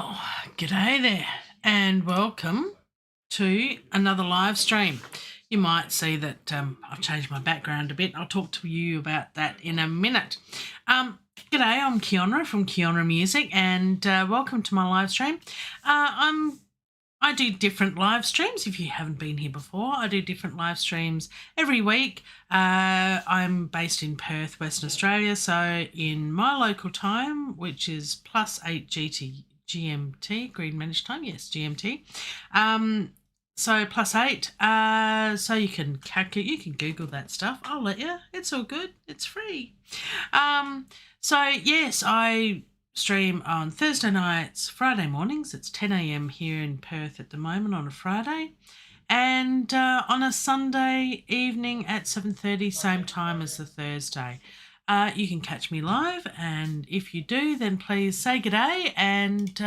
Well, g'day there, and welcome to another live stream. You might see that I've changed my background a bit. I'll talk to you about that in a minute. G'day, I'm Keeonra from Keeonra Music, and welcome to my live stream. I do different live streams. If you haven't been here before, I do different live streams every week. I'm based in Perth, Western Australia, so in my local time, which is +8 GMT, Greenwich time, yes, GMT. So +8. So you can calculate, you can Google that stuff. I'll let you. It's all good. It's free. So yes, I stream on Thursday nights, Friday mornings. It's 10 a.m. here in Perth at the moment on a Friday, and on a Sunday evening at 7:30, same time as the Thursday. You can catch me live, and if you do, then please say g'day and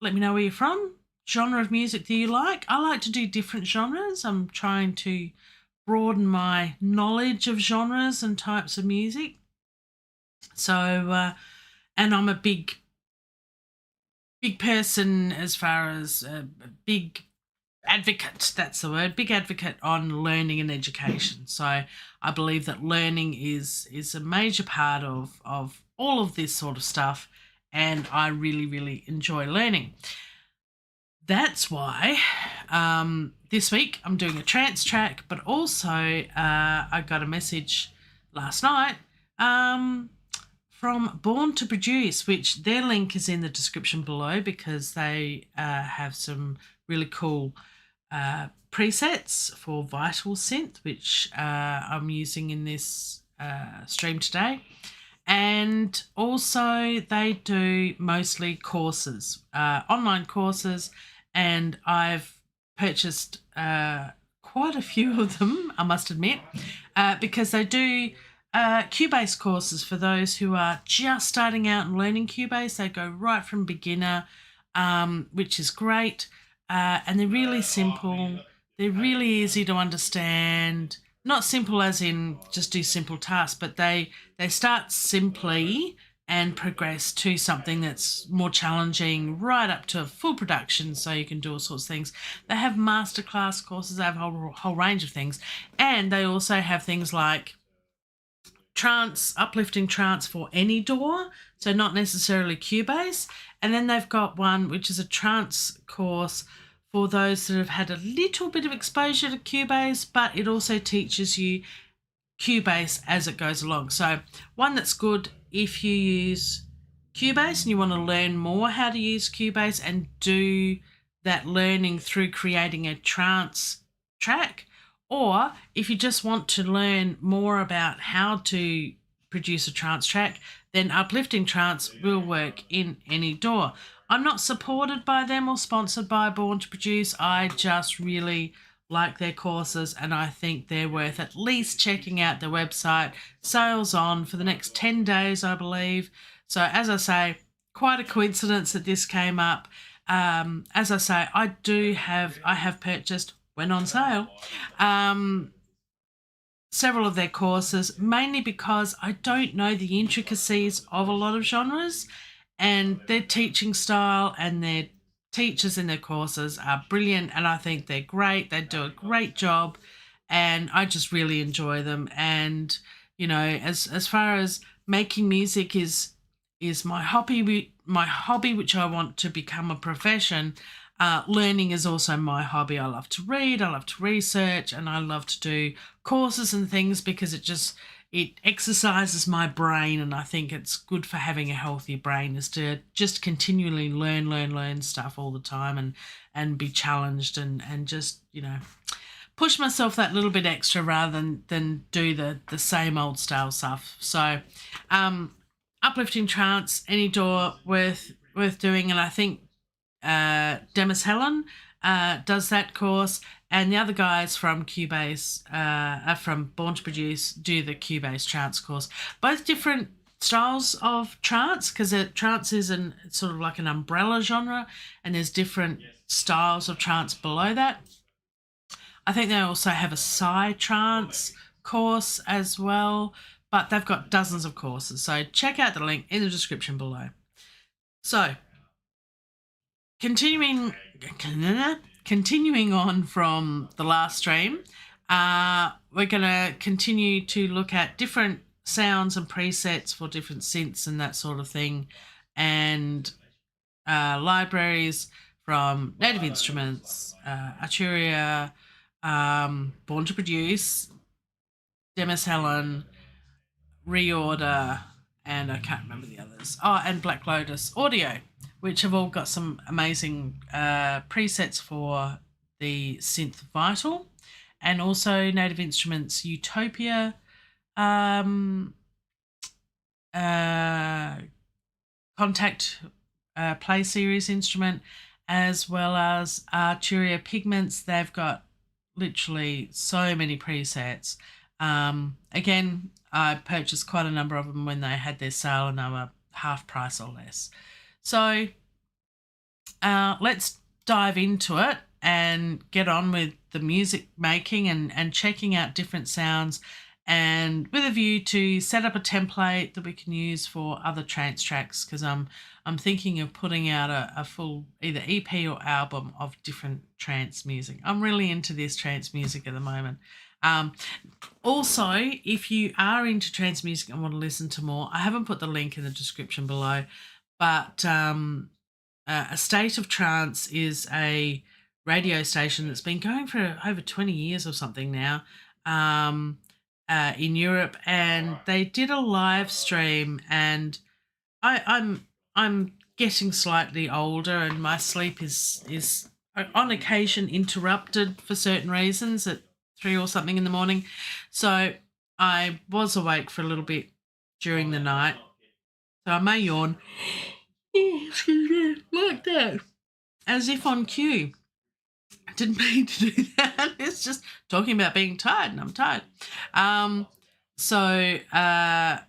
let me know where you're from, genre of music that you like. I like to do different genres. I'm trying to broaden my knowledge of genres and types of music. So, and I'm a big person as far as a big advocate, that's the word, big advocate on learning and education. So I believe that learning is a major part of all of this sort of stuff, and I really, really enjoy learning. That's why this week I'm doing a trance track, but also I got a message last night from Born to Produce, which their link is in the description below because they have some really cool presets for Vital Synth, which I'm using in this stream today. And also they do mostly courses, online courses, and I've purchased quite a few of them, I must admit, because they do Cubase courses for those who are just starting out and learning Cubase. They go right from beginner, which is great, and they're really simple. They're really easy to understand. Not simple as in just do simple tasks, but they start simply and progress to something that's more challenging right up to full production, so you can do all sorts of things. They have masterclass courses. They have a whole range of things, and they also have things like trance, uplifting trance for any DAW, so not necessarily Cubase. And then they've got one which is a trance course for those that have had a little bit of exposure to Cubase, but it also teaches you Cubase as it goes along. So one that's good if you use Cubase and you want to learn more how to use Cubase and do that learning through creating a trance track, or if you just want to learn more about how to produce a trance track, then uplifting trance will work in any DAW. I'm not supported by them or sponsored by Born to Produce. I just really like their courses, and I think they're worth at least checking out their website. Sales on for the next 10 days, I believe. So as I say, quite a coincidence that this came up. As I say, I have purchased, when on sale, several of their courses, mainly because I don't know the intricacies of a lot of genres, and their teaching style and their teachers in their courses are brilliant, and I think they're great. They do a great job, and I just really enjoy them. And you know, as far as making music is my hobby, which I want to become a profession. Learning is also my hobby. I love to read, I love to research, and I love to do courses and things because it exercises my brain, and I think it's good for having a healthy brain is to just continually learn stuff all the time and be challenged and just, you know, push myself that little bit extra rather than do the same old style stuff. So uplifting trance, any DAW worth doing, and I think Demis Hellen does that course, and the other guys from Cubase, from Born to Produce, do the Cubase trance course. Both different styles of trance, because trance is sort of like an umbrella genre, and there's different styles of trance below that. I think they also have a psy-trance course as well, but they've got dozens of courses. So check out the link in the description below. So continuing on from the last stream, we're going to continue to look at different sounds and presets for different synths and that sort of thing, and libraries from Native Instruments, Arturia, Born to Produce, Demis Hellen, ReOrder, and I can't remember the others. Oh, and Black Lotus Audio, which have all got some amazing presets for the synth Vital, and also Native Instruments Utopia, Contact Play Series instrument, as well as Arturia Pigments. They've got literally so many presets. Again, I purchased quite a number of them when they had their sale and they were half price or less. So let's dive into it and get on with the music making and checking out different sounds, and with a view to set up a template that we can use for other trance tracks, because I'm thinking of putting out a full either EP or album of different trance music. I'm really into this trance music at the moment. Also, if you are into trance music and want to listen to more, I haven't put the link in the description below, but A State of Trance is a radio station that's been going for over 20 years or something now, in Europe, and they did a live stream, and I'm getting slightly older and my sleep is on occasion interrupted for certain reasons at 3 or something in the morning. So I was awake for a little bit during the night. So I may yawn. Excuse me, like that. As if on cue. I didn't mean to do that. It's just talking about being tired, and I'm tired. So I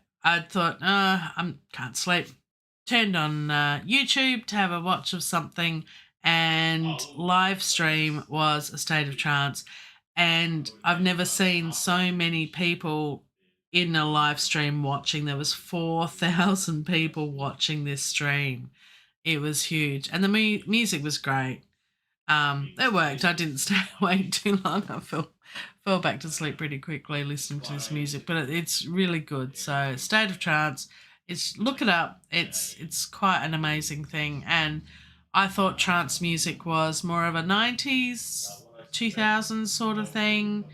thought, I can't sleep. Turned on YouTube to have a watch of something, and live stream was A State of Trance. And I've never seen so many people in a live stream watching. There was 4,000 people watching this stream. It was huge. And the music was great. It worked. I didn't stay awake too long. I fell back to sleep pretty quickly listening to this music, but it's really good. So State of Trance, look it up. It's quite an amazing thing. And I thought trance music was more of a 90s, 2000s sort of thing.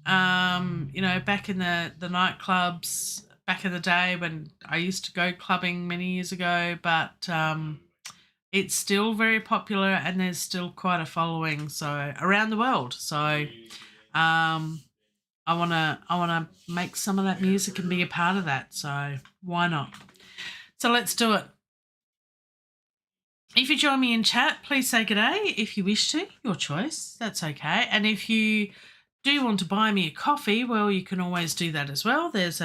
Back in the nightclubs back in the day when I used to go clubbing many years ago, but it's still very popular and there's still quite a following around the world. So I wanna make some of that music and be a part of that. So why not? So let's do it. If you join me in chat, please say good day if you wish to. Your choice. That's okay. And if you do want to buy me a coffee, well, you can always do that as well. There's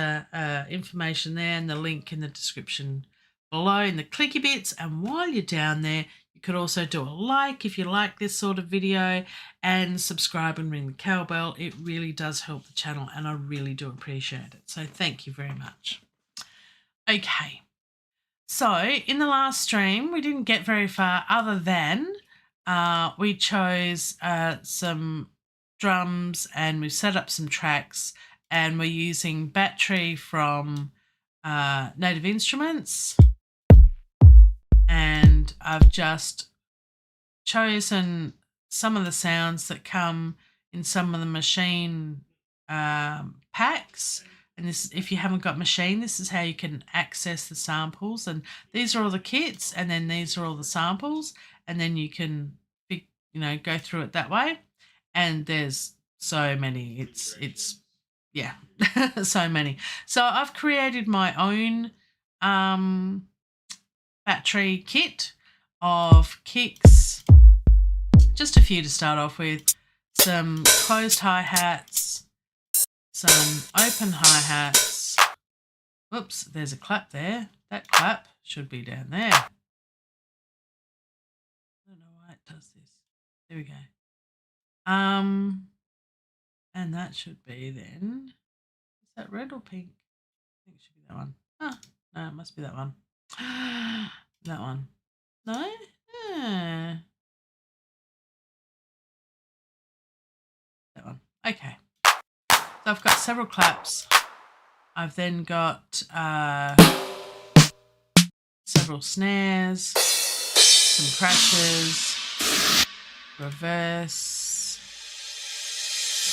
information there and the link in the description below in the clicky bits. And while you're down there, you could also do a like if you like this sort of video, and subscribe and ring the cowbell. It really does help the channel and I really do appreciate it. So thank you very much. Okay. So in the last stream, we didn't get very far other than we chose some drums and we set up some tracks, and we're using battery from Native Instruments, and I've just chosen some of the sounds that come in some of the machine packs. And this, if you haven't got machine, this is how you can access the samples. And these are all the kits, and then these are all the samples, and then you can go through it that way. And there's so many. It's yeah, so many. So I've created my own battery kit of kicks. Just a few to start off with. Some closed hi-hats, some open hi-hats. Whoops, there's a clap there. That clap should be down there. I don't know why it does this. There we go. And that should be then. Is that red or pink? I think it should be that one. Oh, no, it must be that one. That one. No? That one. Okay. So I've got several claps. I've then got several snares, some crashes, reverse,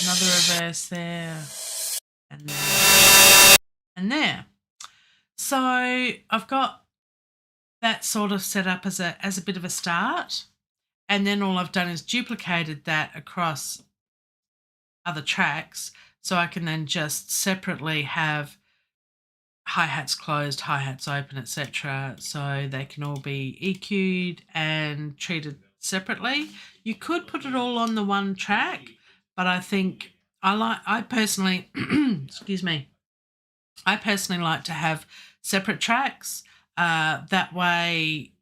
another reverse there, and there, and there. So I've got that sort of set up as a bit of a start, and then all I've done is duplicated that across other tracks, so I can then just separately have hi-hats closed, hi-hats open, etc. So they can all be EQ'd and treated separately. You could put it all on the one track, but I think I personally excuse me, I personally like to have separate tracks. That way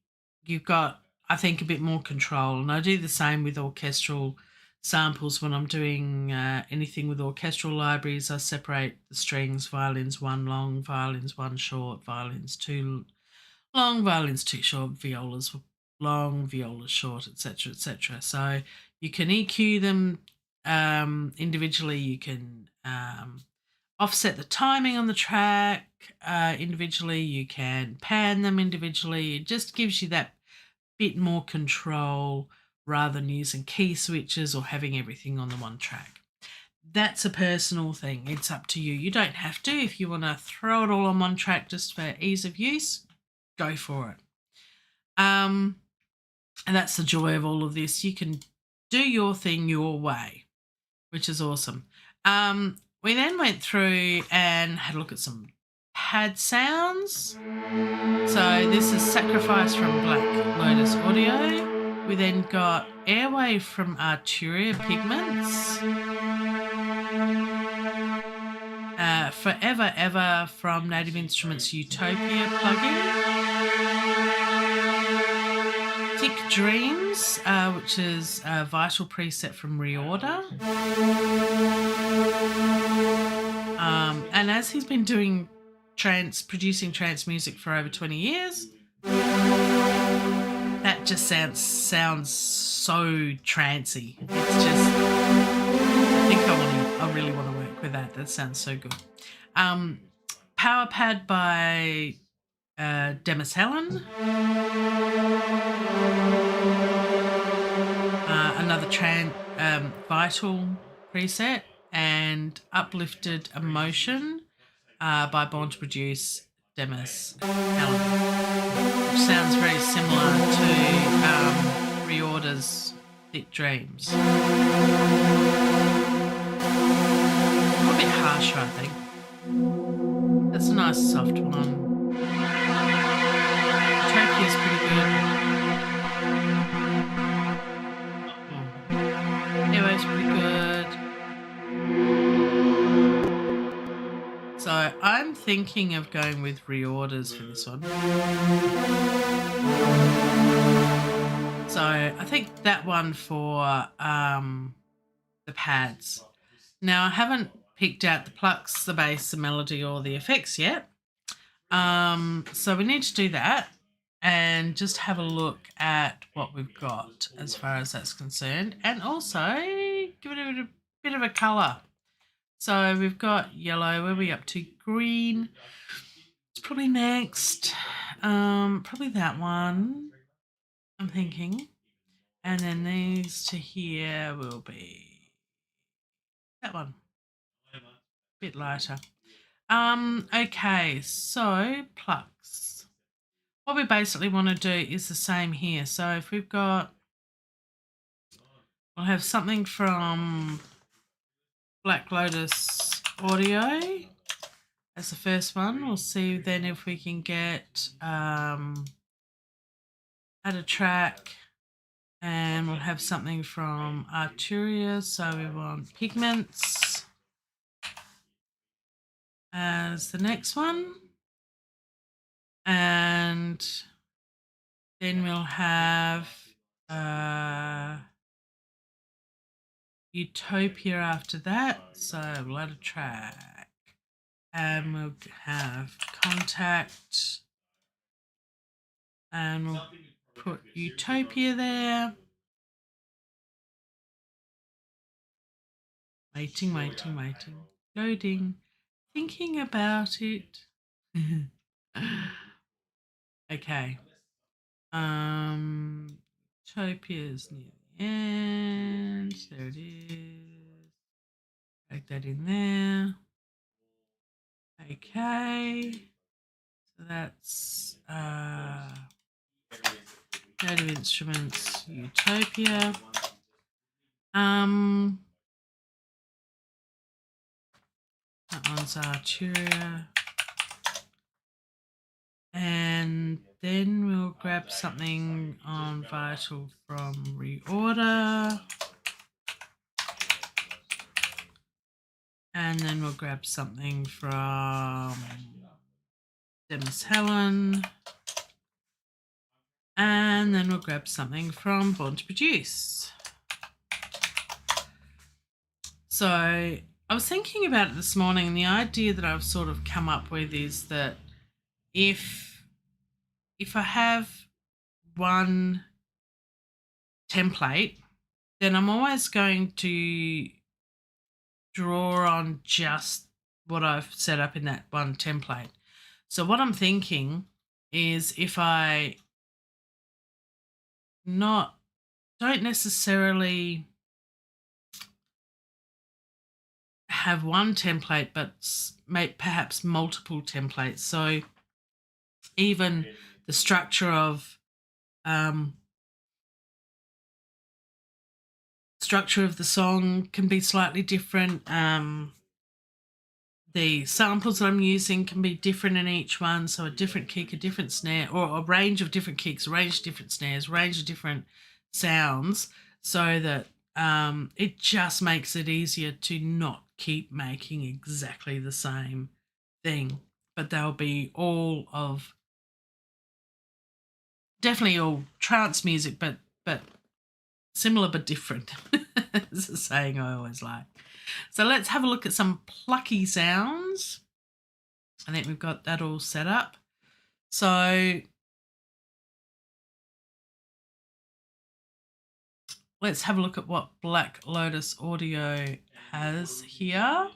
you've got, I think, a bit more control. And I do the same with orchestral samples when I'm doing anything with orchestral libraries. I separate the strings, violins one long, violins one short, violins two long, violins two short, violas long, violas short, etc., etc. So you can EQ them individually. You can offset the timing on the track individually. You can pan them individually. It just gives you that bit more control rather than using key switches or having everything on the one track. That's a personal thing. It's up to you. You don't have to. If you want to throw it all on one track just for ease of use, go for it. And that's the joy of all of this. You can do your thing your way, which is awesome. We then went through and had a look at some pad sounds. So this is Sacrifice from Black Lotus Audio. We then got Airway from Arturia Pigments. Forever Ever from Native Instruments Utopia plugin. Thick Dreams, which is a Vital preset from ReOrder. And as he's been doing producing trance music for over 20 years, that just sounds so trancey. It's just, I think I really want to work with that. That sounds so good. Power Pad by Demis Hellen. Another Vital preset, and Uplifted Emotion by Born to Produce Demis Hellen, which sounds very similar to ReOrder's Thick Dreams. A little bit harsher, I think. That's a nice soft one. Utopia's pretty good. Airway's pretty good. So I'm thinking of going with ReOrders for this one. So I think that one for the pads. Now I haven't picked out the plucks, the bass, the melody, or the effects yet. So we need to do that and just have a look at what we've got as far as that's concerned, and also give it a bit of a colour. So we've got yellow. Where are we up to? Green. It's probably next. Probably that one, I'm thinking. And then these to here will be that one. A bit lighter. Okay, so plucks. What we basically want to do is the same here. So if we've got, we'll have something from Black Lotus Audio as the first one. We'll see then if we can get add a track, and we'll have something from Arturia. So we want Pigments as the next one, and then we'll have Utopia after that. So we'll add a track, and we'll have Contact, and we'll put Utopia there. Waiting. Loading. Thinking about it. Okay. Utopia's near the end. There it is. Take that in there. Okay. So that's Native Instruments, Utopia. That one's Arturia. And then we'll grab something on Vital from ReOrder. And then we'll grab something from Demis Hellen. And then we'll grab something from Born to Produce. So I was thinking about it this morning, and the idea that I've sort of come up with is that if I have one template, then I'm always going to draw on just what I've set up in that one template. So what I'm thinking is if I don't necessarily have one template, but make perhaps multiple templates. So even the structure of the song can be slightly different. The samples that I'm using can be different in each one. So a different kick, a different snare, or a range of different kicks, a range of different snares, a range of different sounds, so that it just makes it easier to not keep making exactly the same thing. But they'll be definitely all trance music, but similar but different. It's a saying I always like. So let's have a look at some plucky sounds. I think we've got that all set up. So let's have a look at what Black Lotus Audio has here.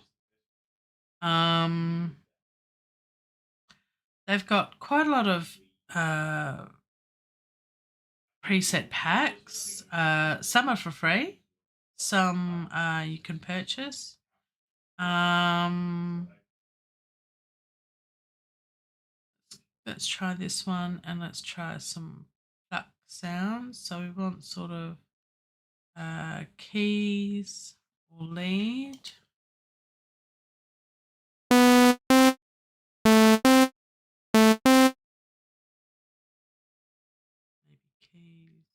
They've got quite a lot of preset packs. Some are for free, some you can purchase. Let's try this one, and let's try some pluck sounds. So we want sort of keys or lead. Maybe keys.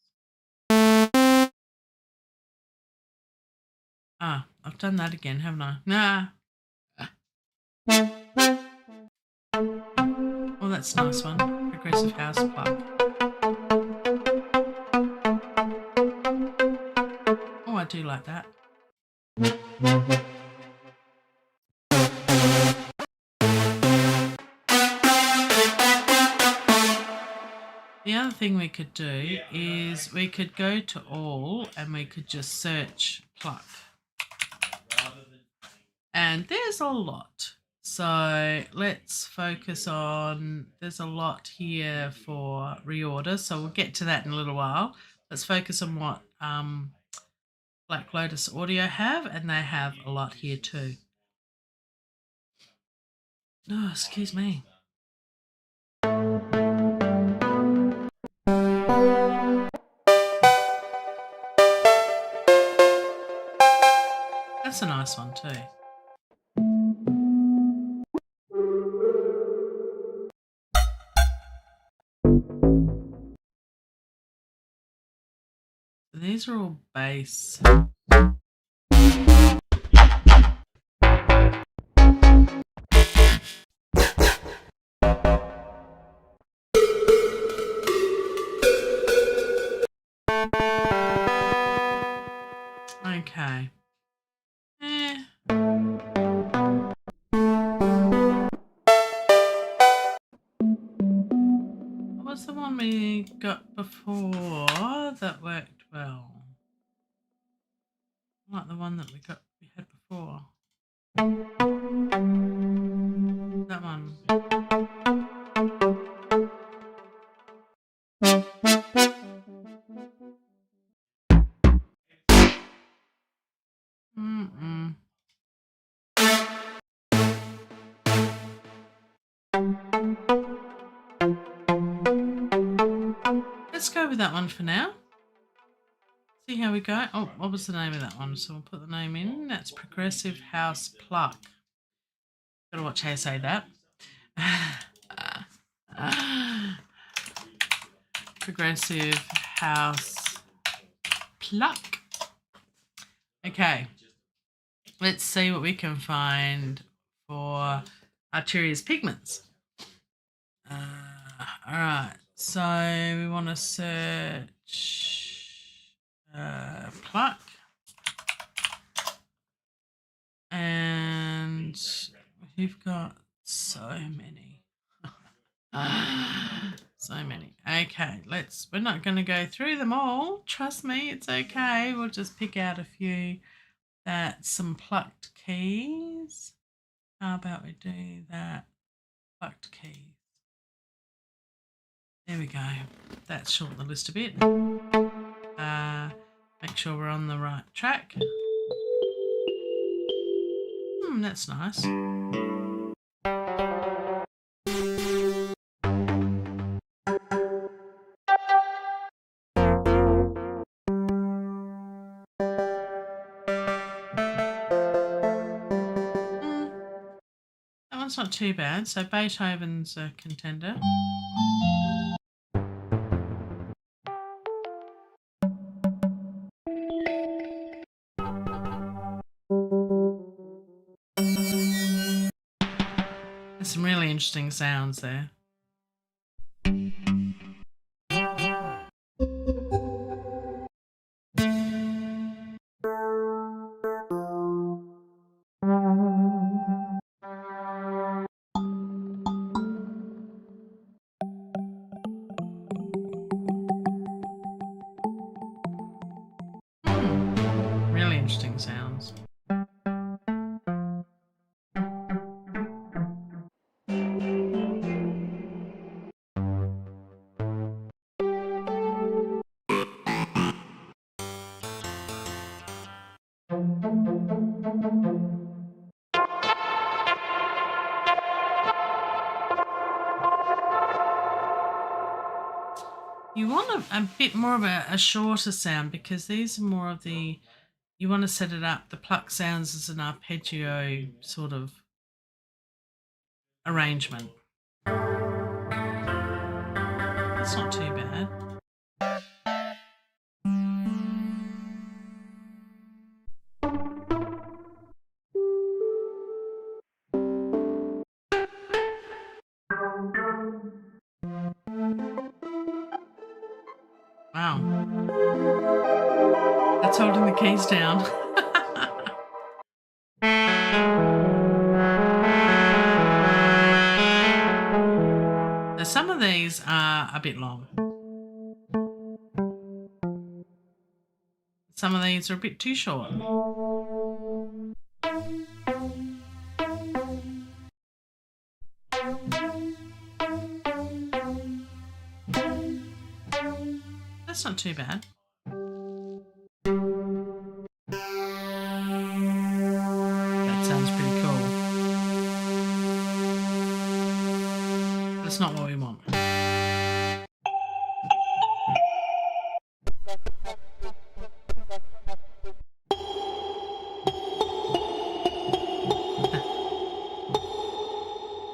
I've done that again, haven't I? Nah. Oh, that's a nice one. Progressive house plug. Oh, I do like that. The other thing we could do is we could go to all and we could just search pluck. And there's a lot. So let's focus on, there's a lot here for ReOrder. So we'll get to that in a little while. Let's focus on what Black Lotus Audio have, and they have a lot here too. Oh, excuse me. That's a nice one too. These are all bass. Okay. What's the one we we got before that worked well. I like the one that we had before. That one. Let's go with that one for now. See how we go. Oh, what was the name of that one? So we'll put the name in. That's Progressive House Pluck. Gotta watch how you say that. Progressive House Pluck. Okay. Let's see what we can find for Arturia's pigments. All right. So we want to search pluck. And we've got so many. So many. Okay, we're not going to go through them all. Trust me, it's okay. We'll just pick out a few. That's some plucked keys. How about we do that? Plucked keys. There we go. That's shortened the list a bit. Make sure we're on the right track. That's nice. That one's not too bad. So Beethoven's a contender. There's some really interesting sounds there. Really interesting sounds. You want a bit more of a shorter sound because these are more of the, you want to set it up, the pluck sounds as an arpeggio sort of arrangement. That's not too bad. Wow. That's holding the keys down. So some of these are a bit long. Some of these are a bit too short. That's not too bad. That sounds pretty cool. That's not what we want.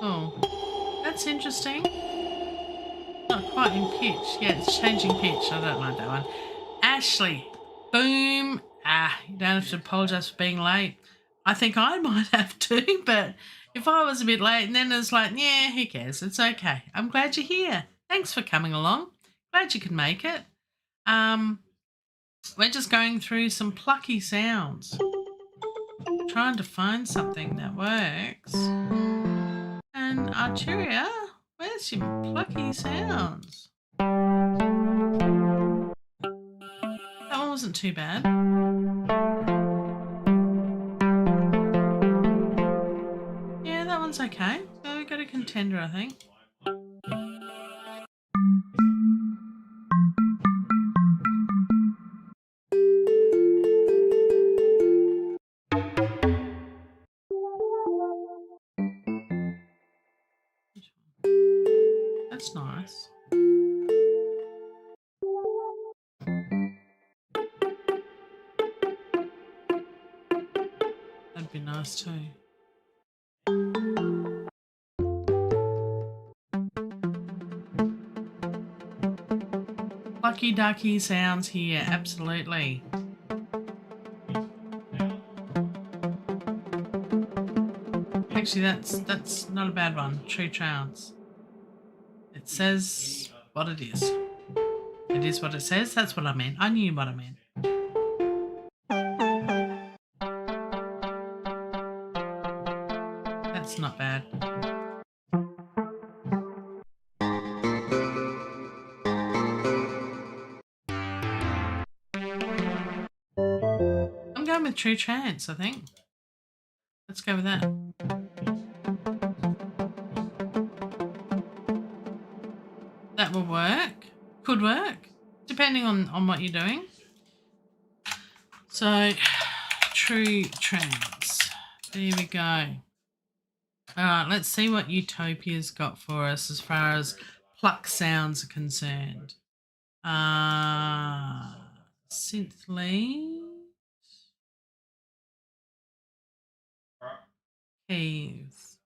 Oh, that's interesting. Not quite in pitch. Yeah, it's changing pitch. I don't like that one. Ashley, boom. You don't have to apologise for being late. I think I might have to, but if I was a bit late and then it's like, yeah, who cares? It's okay. I'm glad you're here. Thanks for coming along. Glad you could make it. We're just going through some plucky sounds. Trying to find something that works. And Arturia, where's your plucky sounds? wasn't too bad. Yeah, that one's okay. So we got a contender, I think. That's nice. That'd be nice too. Lucky ducky sounds here, absolutely. Actually, that's not a bad one. True Trance. It says what it is. It is what it says. That's what I meant. I knew what I meant. That's not bad. I'm going with True Trance, I think. Let's go with that. That will work. Could work, depending on what you're doing. So, True Trance. There we go. All right, let's see what Utopia's got for us as far as pluck sounds are concerned. Synth lead. Keys.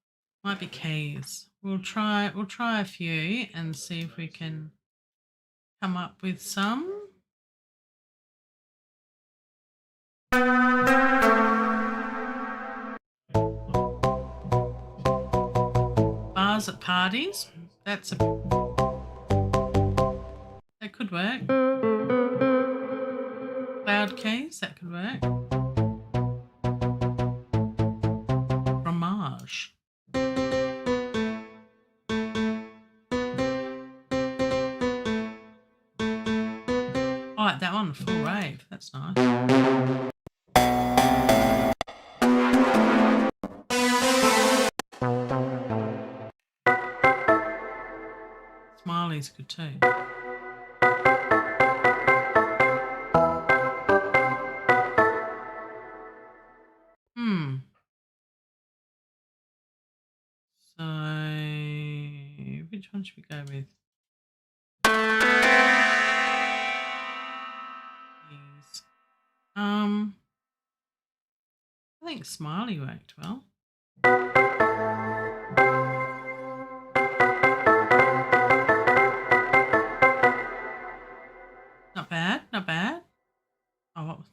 Might be keys. We'll try a few and see if we can come up with some. Bars at parties. That could work. Cloud keys. That could work. Fromage. I like that one. Full rave. That's nice. Smiley's good too. So, which one should we go with? These. I think Smiley worked well. Not bad, not bad. Oh, what was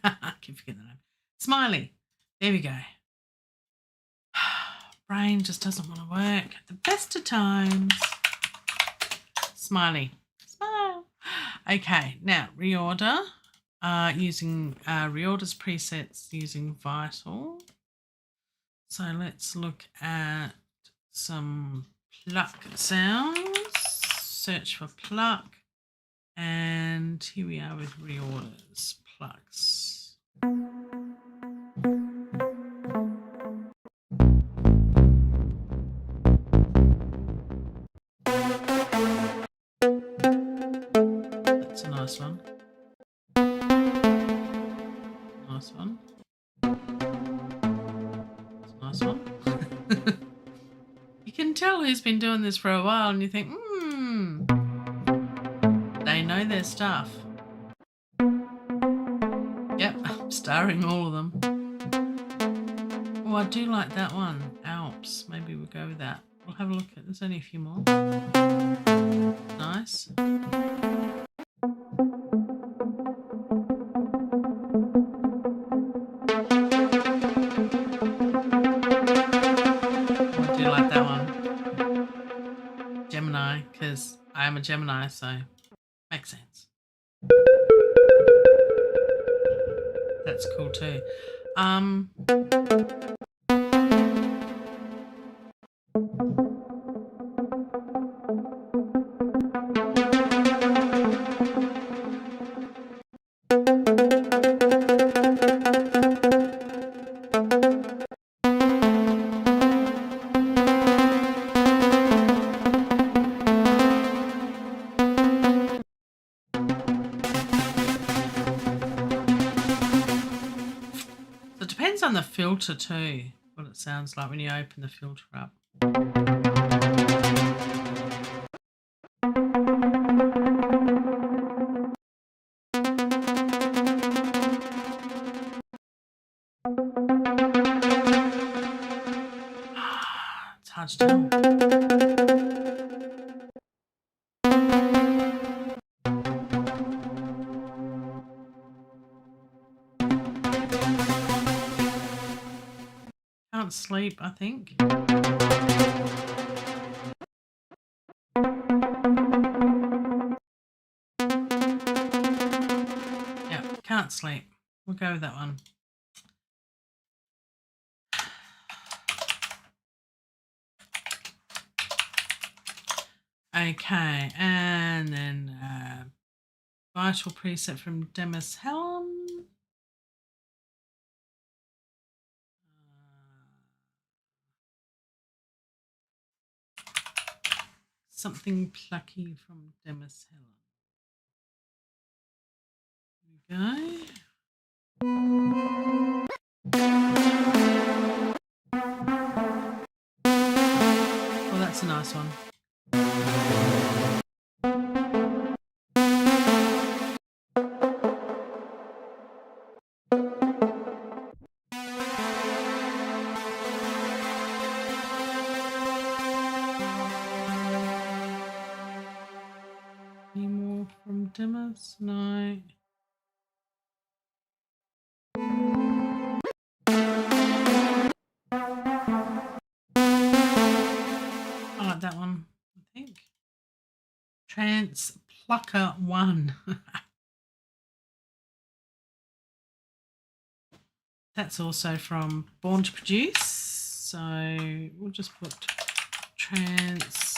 I keep forgetting the name. Smiley. There we go. Brain just doesn't want to work at the best of times. Smiley. Smile. Okay, now ReOrder. Using ReOrder's presets using Vital. So let's look at some pluck sounds. Search for pluck. And here we are with ReOrder's plucks. That's a nice one. Nice one. That's a nice one. You can tell who's been doing this for a while and you think, they know their stuff. Yep, I'm starring all of them. Oh, I do like that one. Alps. Maybe we'll go with that. We'll have a look at, there's only a few more. Nice. Because I am a Gemini, so makes sense. That's cool too. the filter too, what it sounds like when you open the filter up. It's hard to tell. Can't sleep, I think. Yeah, can't sleep. We'll go with that one. Okay, and then Vital preset from Demis Hellen. Something plucky from Demis Hellen. There we go. Oh, that's a nice one. Any more from Demis? No. I like that one, I think. Trance Plucker 1. That's also from Born to Produce. So we'll just put Trance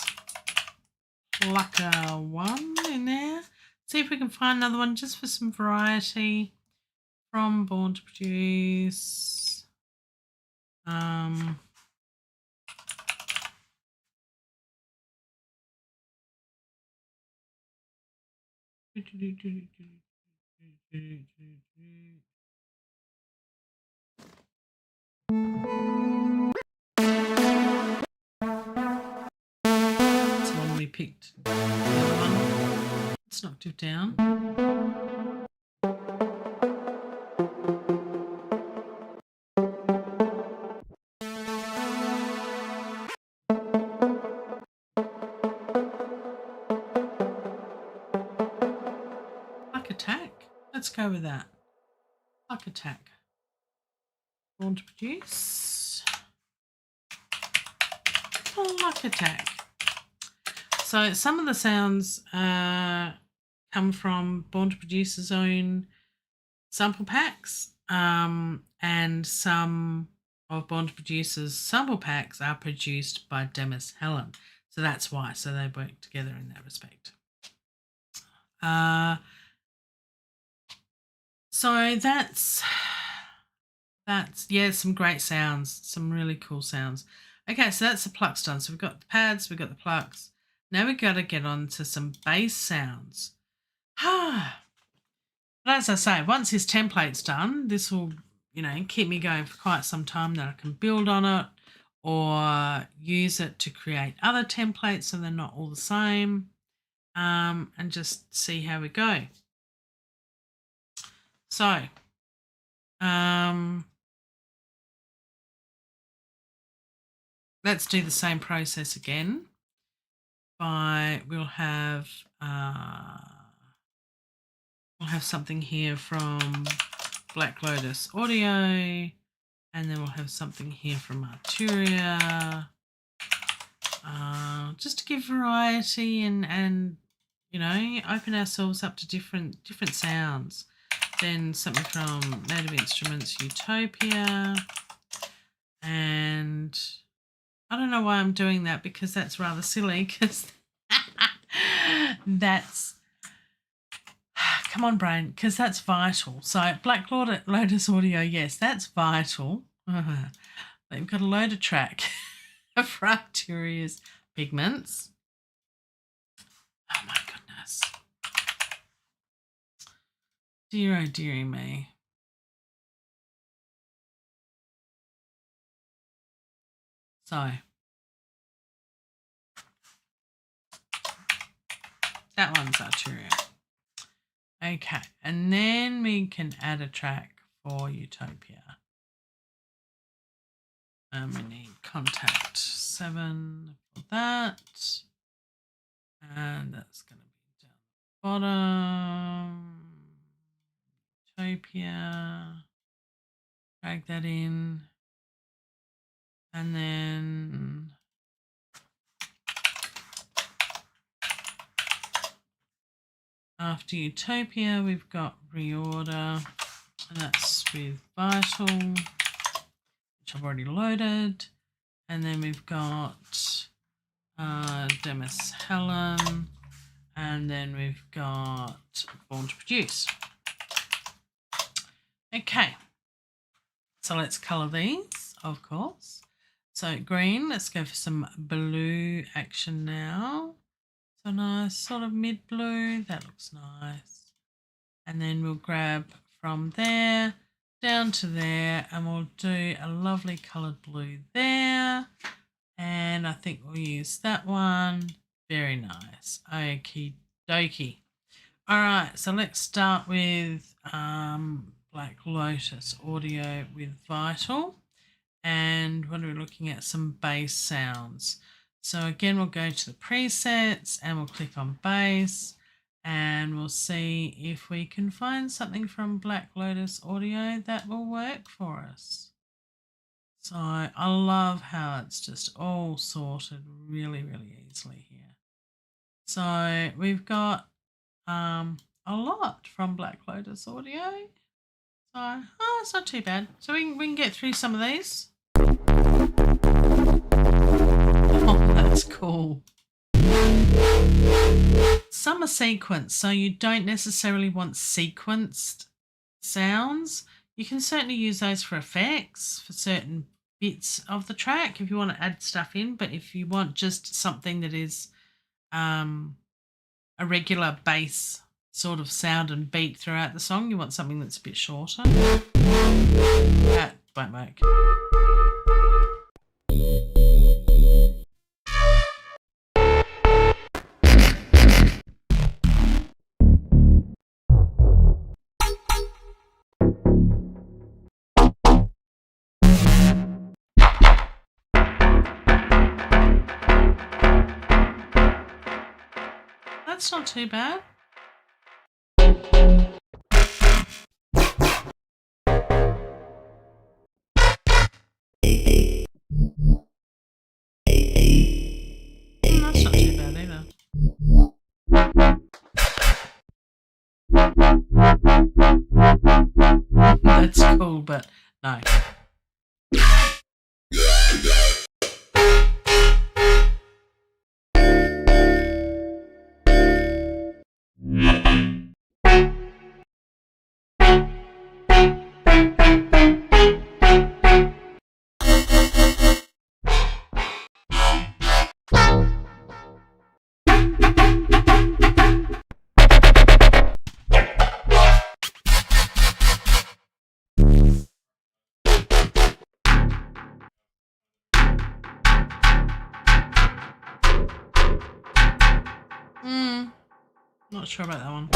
Plucker 1 in there. See if we can find another one just for some variety from Born to Produce. That's one we picked. The other one. It's knocked it down. Pluck Attack. Let's go with that. Pluck Attack. Born to Produce. Pluck Attack. So some of the sounds come from Born to Produce's own sample packs, and some of Born to Produce's sample packs are produced by Demis Hellen. So that's why. So they work together in that respect. So that's yeah, some great sounds, some really cool sounds. Okay, so that's the plucks done. So we've got the pads, we've got the plucks. Now we've got to get on to some bass sounds. But as I say, once this template's done, this will, keep me going for quite some time, that I can build on it or use it to create other templates so they're not all the same, and just see how we go. So, let's do the same process again. We'll have something here from Black Lotus Audio, and then we'll have something here from Arturia, just to give variety and open ourselves up to different sounds. Then something from Native Instruments, Utopia, and I don't know why I'm doing that, because that's rather silly, because that's, come on brain, because that's Vital. So Black Lotus Audio, yes, that's Vital. They've got a load of track for Arturia's pigments. Oh my goodness. Dear, oh dearie me. So that one's Arturia. Okay, and then we can add a track for Utopia. We need contact 7 for that. And that's going to be down the bottom. Utopia. Drag that in. And then after Utopia, we've got ReOrder. And that's with Vital, which I've already loaded. And then we've got Demis Hellen, and then we've got Born to Produce. Okay, so let's colour these, of course. So green, let's go for some blue action now. So nice sort of mid blue, that looks nice. And then we'll grab from there down to there, and we'll do a lovely coloured blue there. And I think we'll use that one. Very nice. Okie dokie. All right, so let's start with Black Lotus audio with Vital. And what are we looking at? Some bass sounds. So again, we'll go to the presets and we'll click on bass, and we'll see if we can find something from Black Lotus audio that will work for us. So I love how it's just all sorted really, really easily here. So we've got a lot from Black Lotus audio. So it's not too bad. So we can get through some of these. Oh, that's cool. Some are sequenced, so you don't necessarily want sequenced sounds. You can certainly use those for effects for certain bits of the track if you want to add stuff in, but if you want just something that is a regular bass sort of sound and beat throughout the song, you want something that's a bit shorter. That won't work. That's not too bad. That's not too bad either. That's cool, but no. Not sure about that one.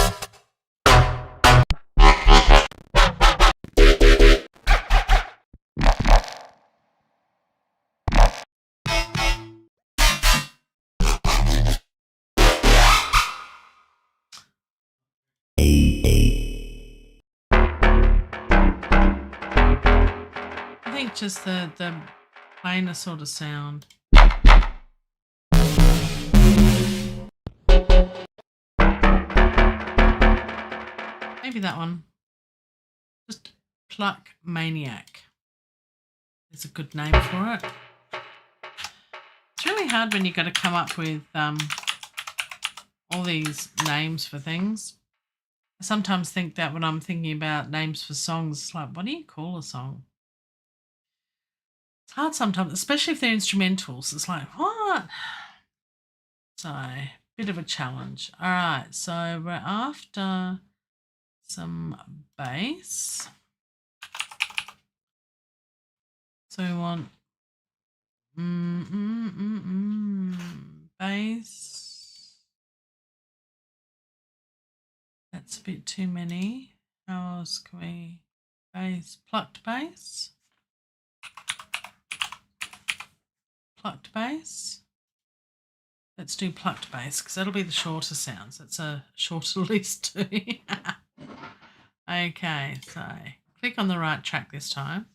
I think just the plainer sort of sound. Maybe that one. Just Pluck Maniac. There's a good name for it. It's really hard when you've got to come up with all these names for things. I sometimes think that when I'm thinking about names for songs, it's like, what do you call a song? It's hard sometimes, especially if they're instrumentals. It's like, what? So, bit of a challenge. All right, so we're after some bass. So we want bass. That's a bit too many. How else can we bass? Plucked bass. Plucked bass. Let's do plucked bass because that'll be the shorter sounds. That's a shorter list too. Okay, so click on the right track this time.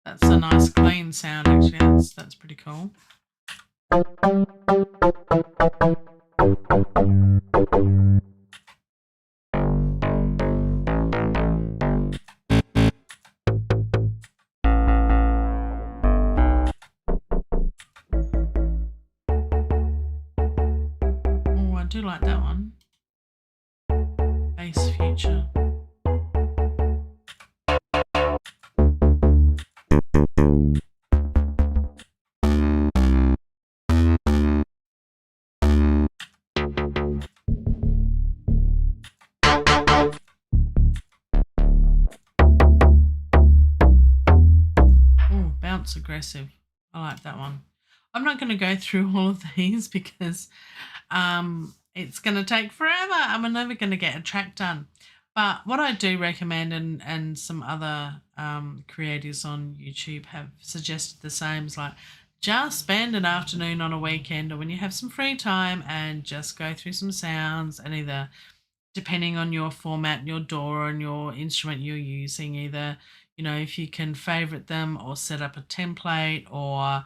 That's a nice clean sound actually. That's pretty cool. Oh, I do like that one. Bass Future. Oh, bounce aggressive. I like that one. I'm not going to go through all of these because it's going to take forever. I'm never going to get a track done. But what I do recommend, and some other creators on YouTube have suggested the same, is like just spend an afternoon on a weekend or when you have some free time and just go through some sounds, and either, depending on your format, your DAW and your instrument you're using, either, you know, if you can favorite them or set up a template, or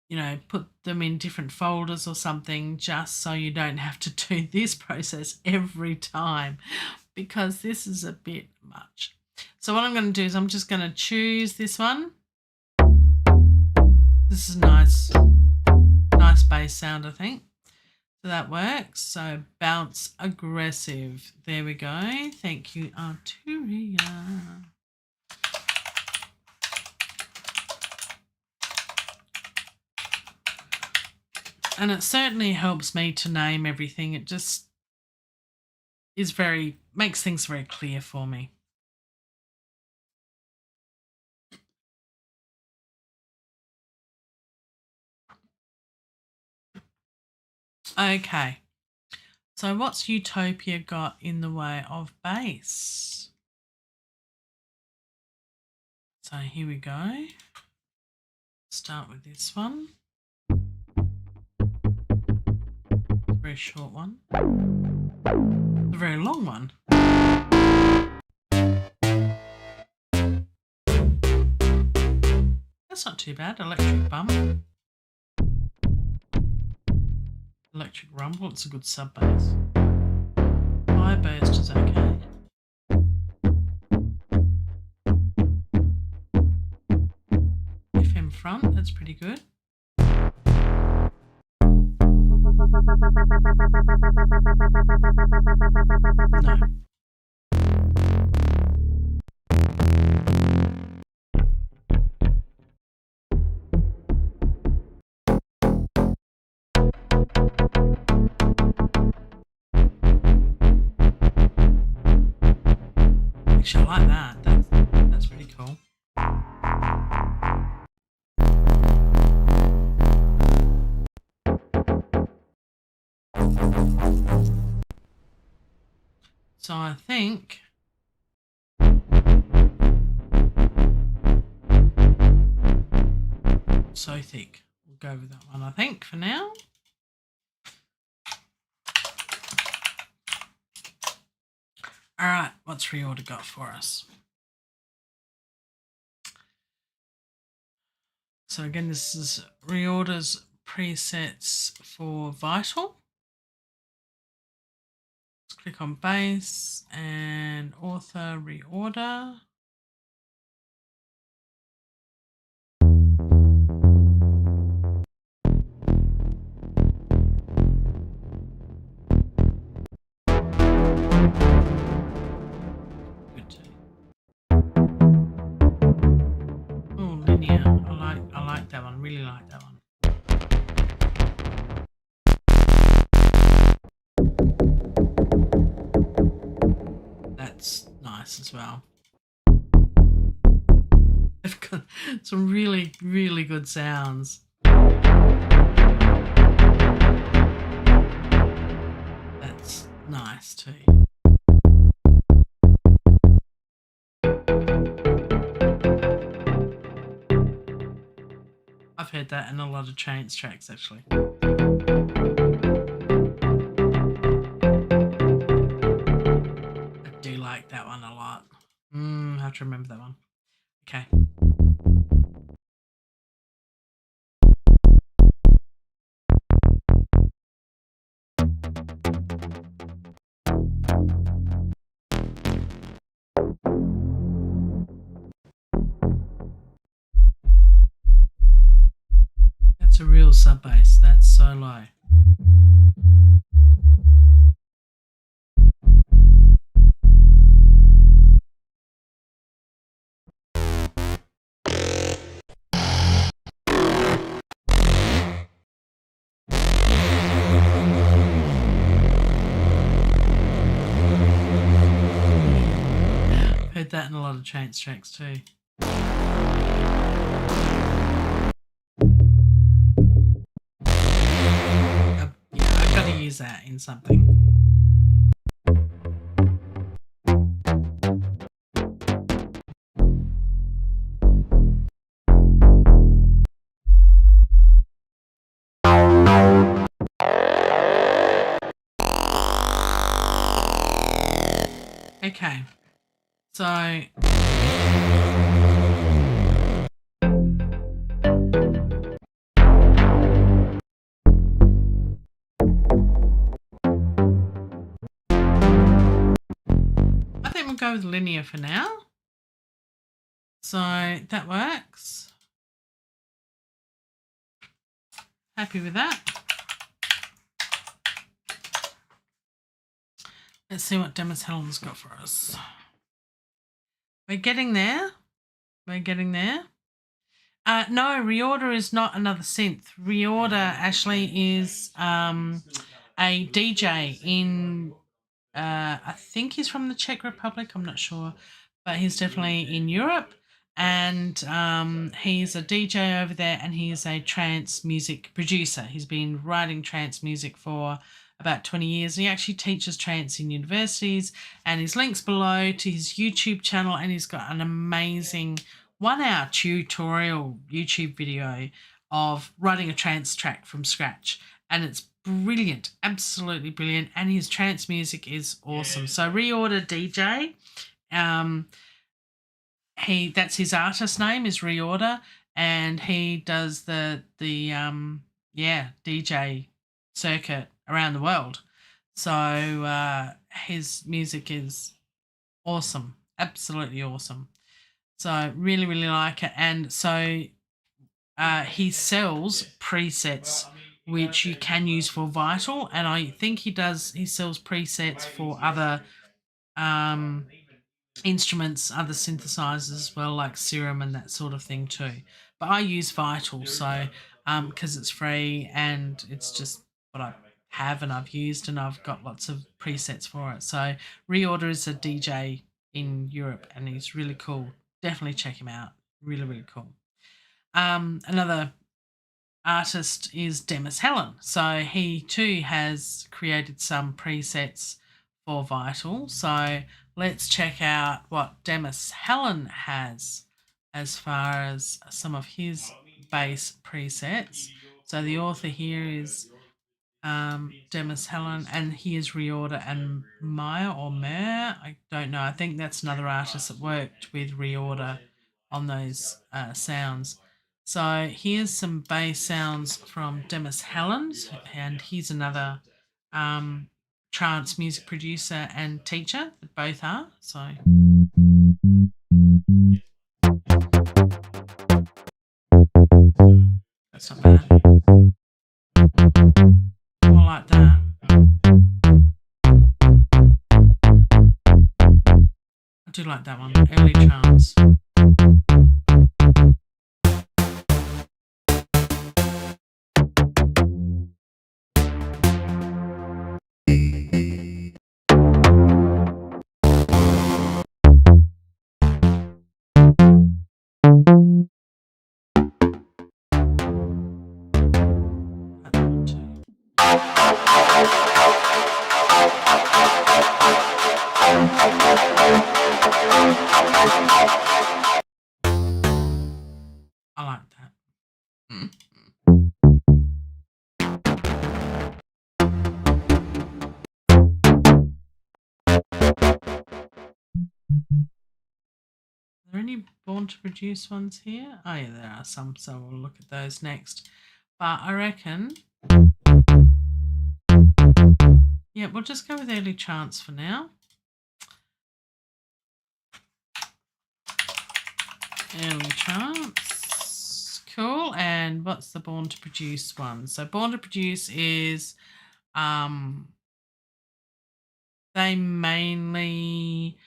you know, put them in different folders or something, just so you don't have to do this process every time, because this is a bit much. So what I'm going to do is I'm just going to choose this one. This is nice bass sound, I think. So that works. So bounce aggressive. There we go. Thank you, Arturia. And it certainly helps me to name everything. It just is makes things very clear for me. Okay. So what's Utopia got in the way of bass? So here we go. Start with this one. It's a very short one. It's a very long one. That's not too bad. Electric bump. Electric rumble. It's a good sub bass. High burst is okay. FM front. That's pretty good. No. Actually, I like that. That's pretty cool. So I think So Thick. We'll go with that one, I think, for now. All right, what's ReOrder got for us? So again, this is ReOrder's presets for Vital. Let's click on bass and author ReOrder. Oh, linear. I like that one. Really like that one. That's nice as well. They've got some really, really good sounds. That's nice too. I've heard that in a lot of Trance tracks actually. I do like that one a lot. I have to remember that one. Okay. That's a real sub bass. That's so low. Heard that in a lot of Trance tracks too. I've got to use that in something. Okay, so I think we'll go with linear for now. So that works. Happy with that. Let's see what Demis Hellen's got for us. We're getting there. We're getting there. No, ReOrder is not another synth. ReOrder actually is a DJ in, I think he's from the Czech Republic, I'm not sure, but he's definitely in Europe. And he's a DJ over there, and he is a trance music producer. He's been writing trance music for about 20 years. He actually teaches trance in universities, and his links below to his YouTube channel, and he's got an amazing 1-hour tutorial YouTube video of writing a trance track from scratch, and it's brilliant, absolutely brilliant, and his trance music is awesome. So ReOrder DJ, that's his artist name is ReOrder, and he does the DJ circuit around the world. So his music is awesome, absolutely awesome. So really, really like it. And so he sells presets which you can use for Vital, and I think he sells presets for other instruments, other synthesizers as well, like Serum and that sort of thing too. But I use Vital, so because it's free and it's just what I have and I've used, and I've got lots of presets for it. So ReOrder is a DJ in Europe, and he's really cool. Definitely check him out. Really, really cool. Another artist is Demis Hellen. So he too has created some presets for Vital. So let's check out what Demis Hellen has as far as some of his bass presets. So the author here is Demis Hellen, and he is ReOrder and Maya or Mer. I don't know. I think that's another artist that worked with ReOrder on those sounds. So here's some bass sounds from Demis Hellen, and he's another trance music producer and teacher. Both are. So that's not bad. I like that. I do like that one. Early trance. I like that. Are there any born to produce ones here? Oh yeah, there are some, so we'll look at those next. But I reckon, yeah, we'll just go with early trance for now. Early trance, cool. And what's the born to produce one? So born to produce is, they mainly,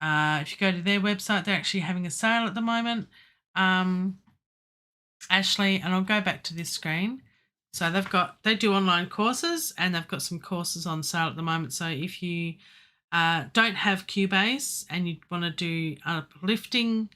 if you go to their website, they're actually having a sale at the moment. Ashley, and I'll go back to this screen. So they do online courses, and they've got some courses on sale at the moment. So if you don't have Cubase and you want to do uplifting,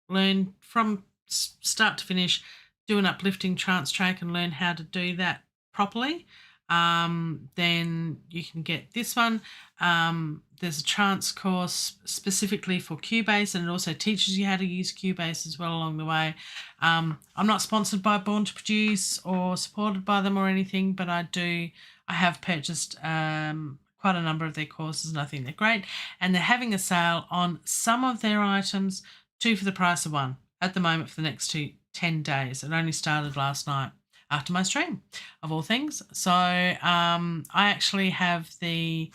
learn from start to finish, do an uplifting trance track and learn how to do that properly, then you can get this one. There's a trance course specifically for Cubase, and it also teaches you how to use Cubase as well along the way. I'm not sponsored by Born to Produce or supported by them or anything, but I have purchased quite a number of their courses, and I think they're great. And they're having a sale on some of their items, 2 for the price of 1 at the moment for the next 10 days. It only started last night after my stream, of all things. So I actually have the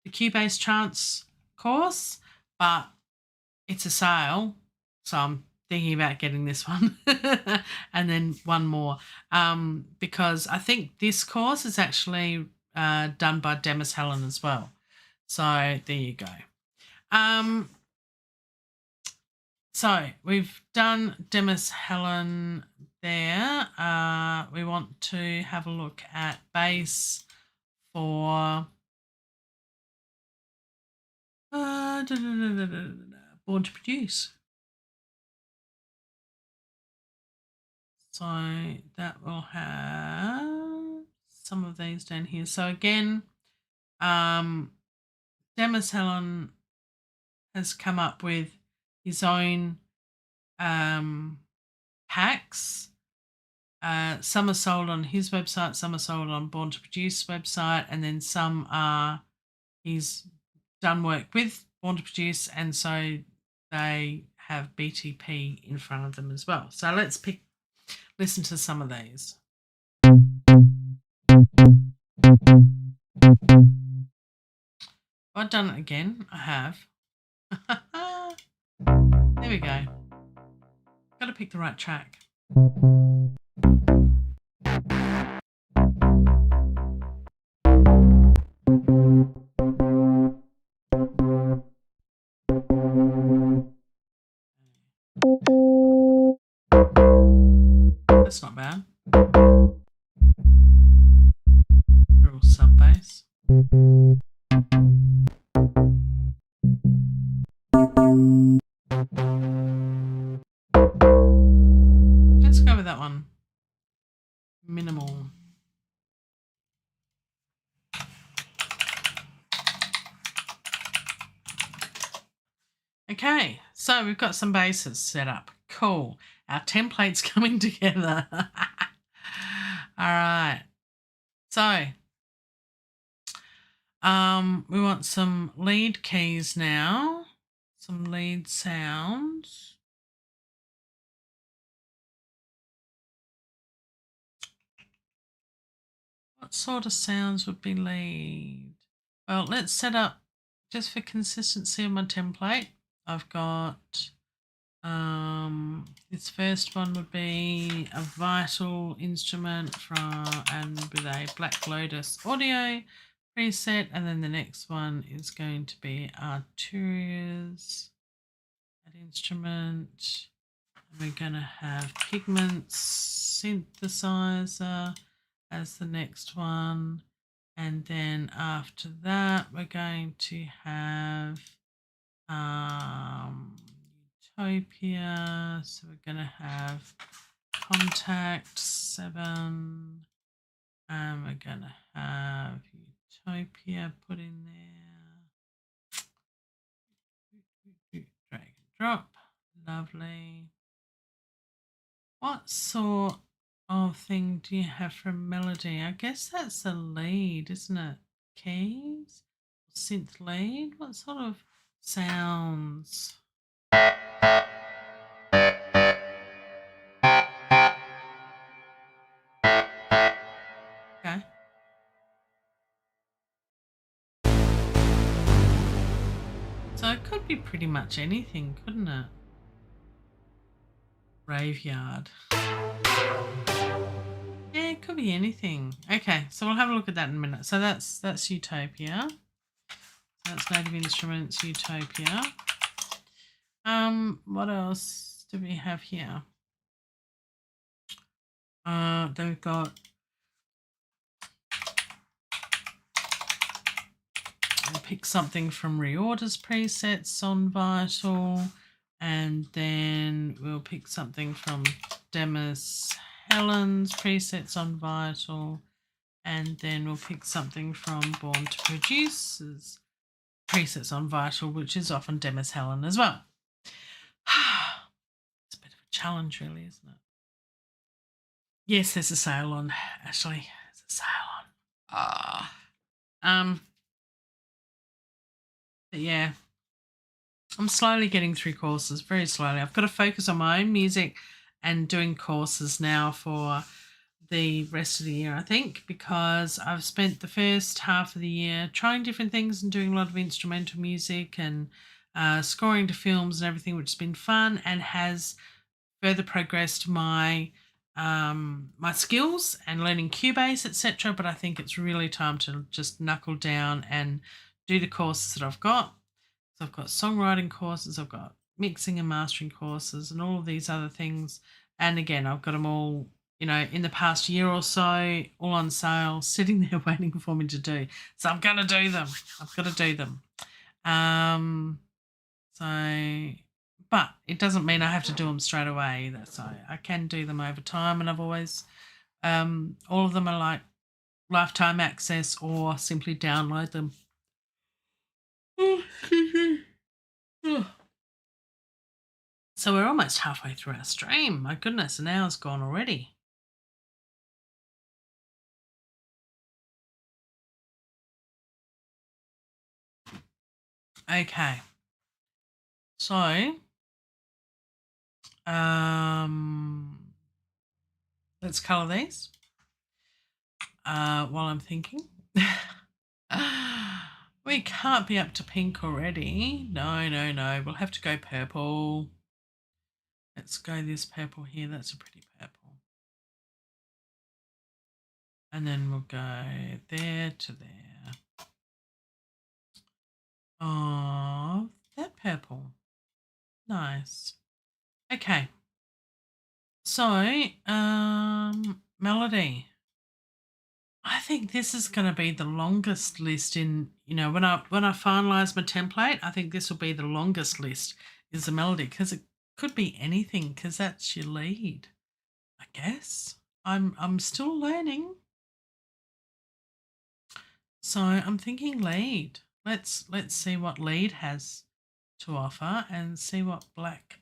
Cubase Trance course, but it's a sale, so I'm thinking about getting this one and then one more, because I think this course is actually done by Demis Hellen as well. So there you go. So we've done Demis Hellen there. We want to have a look at bass for Born to Produce. So that will have some of these down here. So again, Demis Hellen has come up with his own packs. Some are sold on his website, some are sold on Born to Produce website, and then some are he's done work with Born to Produce, and so they have BTP in front of them as well. So let's listen to some of these. I've done it again. I have. There we go. Got to pick the right track. That's not bad. Little sub bass. Let's go with that one. Minimal. Okay, so we've got some basses set up. Cool. Our template's coming together. All right. So, we want some lead keys now. Some lead sounds. What sort of sounds would be lead? Well, let's set up, just for consistency on my template, I've got this first one would be a vital instrument and with a Black Lotus audio preset, and then the next one is going to be Arturia's instrument. We're going to have Pigments synthesizer as the next one, and then after that we're going to have Utopia. So we're going to have contact 7. And we're going to have Utopia put in there. Drag and drop. Lovely. What sort of thing do you have for melody? I guess that's a lead, isn't it? Keys? Synth lead? What sort of sounds? Okay. So it could be pretty much anything, couldn't it? Graveyard. Yeah, it could be anything. Okay, so we'll have a look at that in a minute. So that's Utopia. That's Native Instruments, Utopia. What else do we have here? Then we've got we'll pick something from ReOrder's presets on Vital, and then we'll pick something from Demis Hellen's presets on Vital, and then we'll pick something from Born to Produce's presets on Vital, which is often Demis Hellen as well. It's a bit of a challenge, really, isn't it? Yes, there's a sale on, Ashley. There's a sale on. But yeah, I'm slowly getting through courses, very slowly. I've got to focus on my own music and doing courses now for the rest of the year, I think, because I've spent the first half of the year trying different things and doing a lot of instrumental music and scoring to films and everything, which has been fun and has further progressed my my skills and learning Cubase, etc. But I think it's really time to just knuckle down and do the courses that I've got. So I've got songwriting courses, I've got mixing and mastering courses, and all of these other things. And again, I've got them all, you know, in the past year or so, all on sale, sitting there waiting for me to do. So I'm going to do them. I've got to do them. But it doesn't mean I have to do them straight away either. So I can do them over time, and I've always, all of them are like lifetime access or simply download them. So we're almost halfway through our stream. My goodness, an hour's gone already. Okay. So, let's colour these while I'm thinking. We can't be up to pink already. No. We'll have to go purple. Let's go this purple here. That's a pretty purple. And then we'll go there to there. Oh, that purple. Nice. Okay. So, melody. I think this is going to be the longest list in, you know, when I finalise my template, I think this will be the longest list is the melody, because it could be anything, because that's your lead, I guess. I'm still learning. So I'm thinking lead. Let's see what lead has to offer and see what Black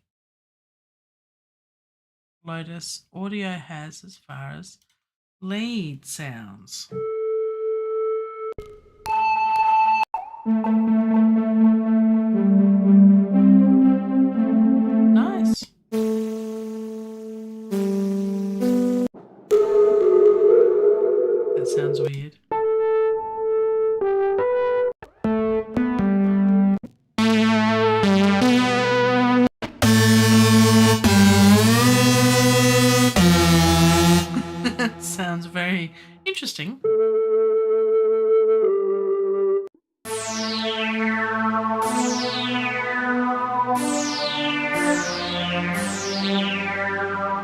Lotus Audio has as far as lead sounds. Nice. That sounds weird. Sounds very interesting.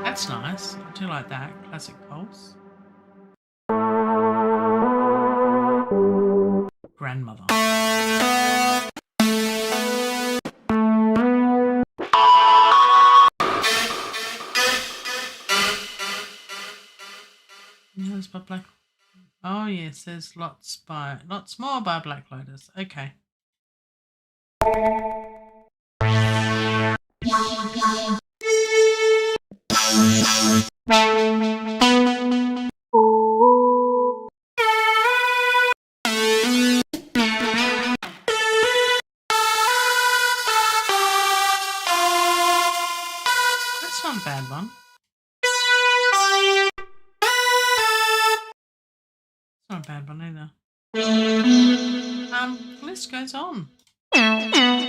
That's nice. I do like that. Classic pulse. Grandmother. Black. Oh yes, there's lots more by Black Lotus. Okay. That's not a bad one. It's not a bad one either. The list goes on. How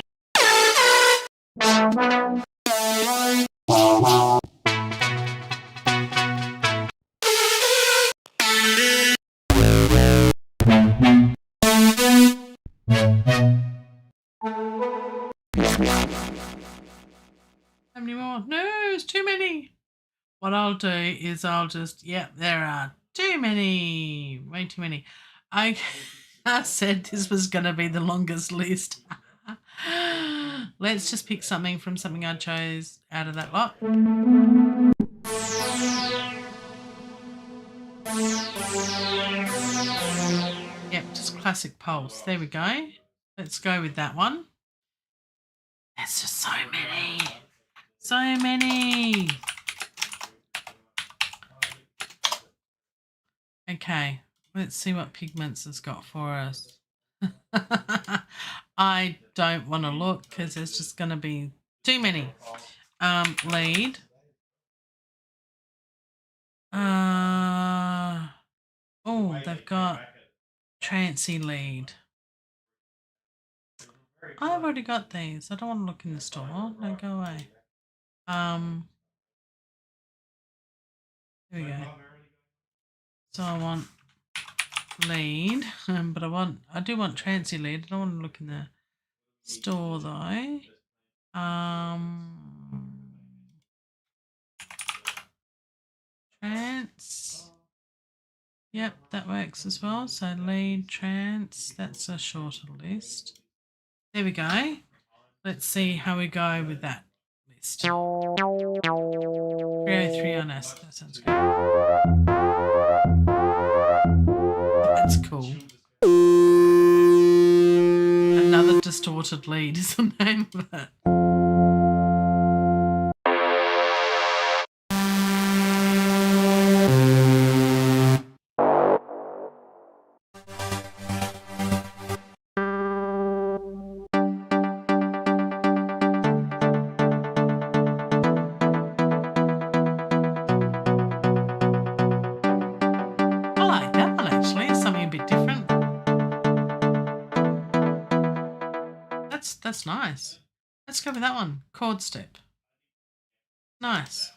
many more? No, it's too many. What I'll do is I'll just, there are too many. Way too many. I said this was going to be the longest list. Let's just pick something from something I chose out of that lot. Yep, just classic Pulse. There we go. Let's go with that one. There's just so many. So many. Okay, let's see what Pigments has got for us. I don't want to look because there's just going to be too many. Lead. Oh, they've got Trancey lead. I've already got these. I don't want to look in the store. No, go away. There we go. So I want lead, but I do want Trancey lead. I don't want to look in the store though. Trance. Yep, that works as well. So lead, Trance. That's a shorter list. There we go. Let's see how we go with that list. 303 on us. That sounds good. That's cool. Another distorted lead is the name of it. That's nice. Let's go with that one. Chord step. Nice.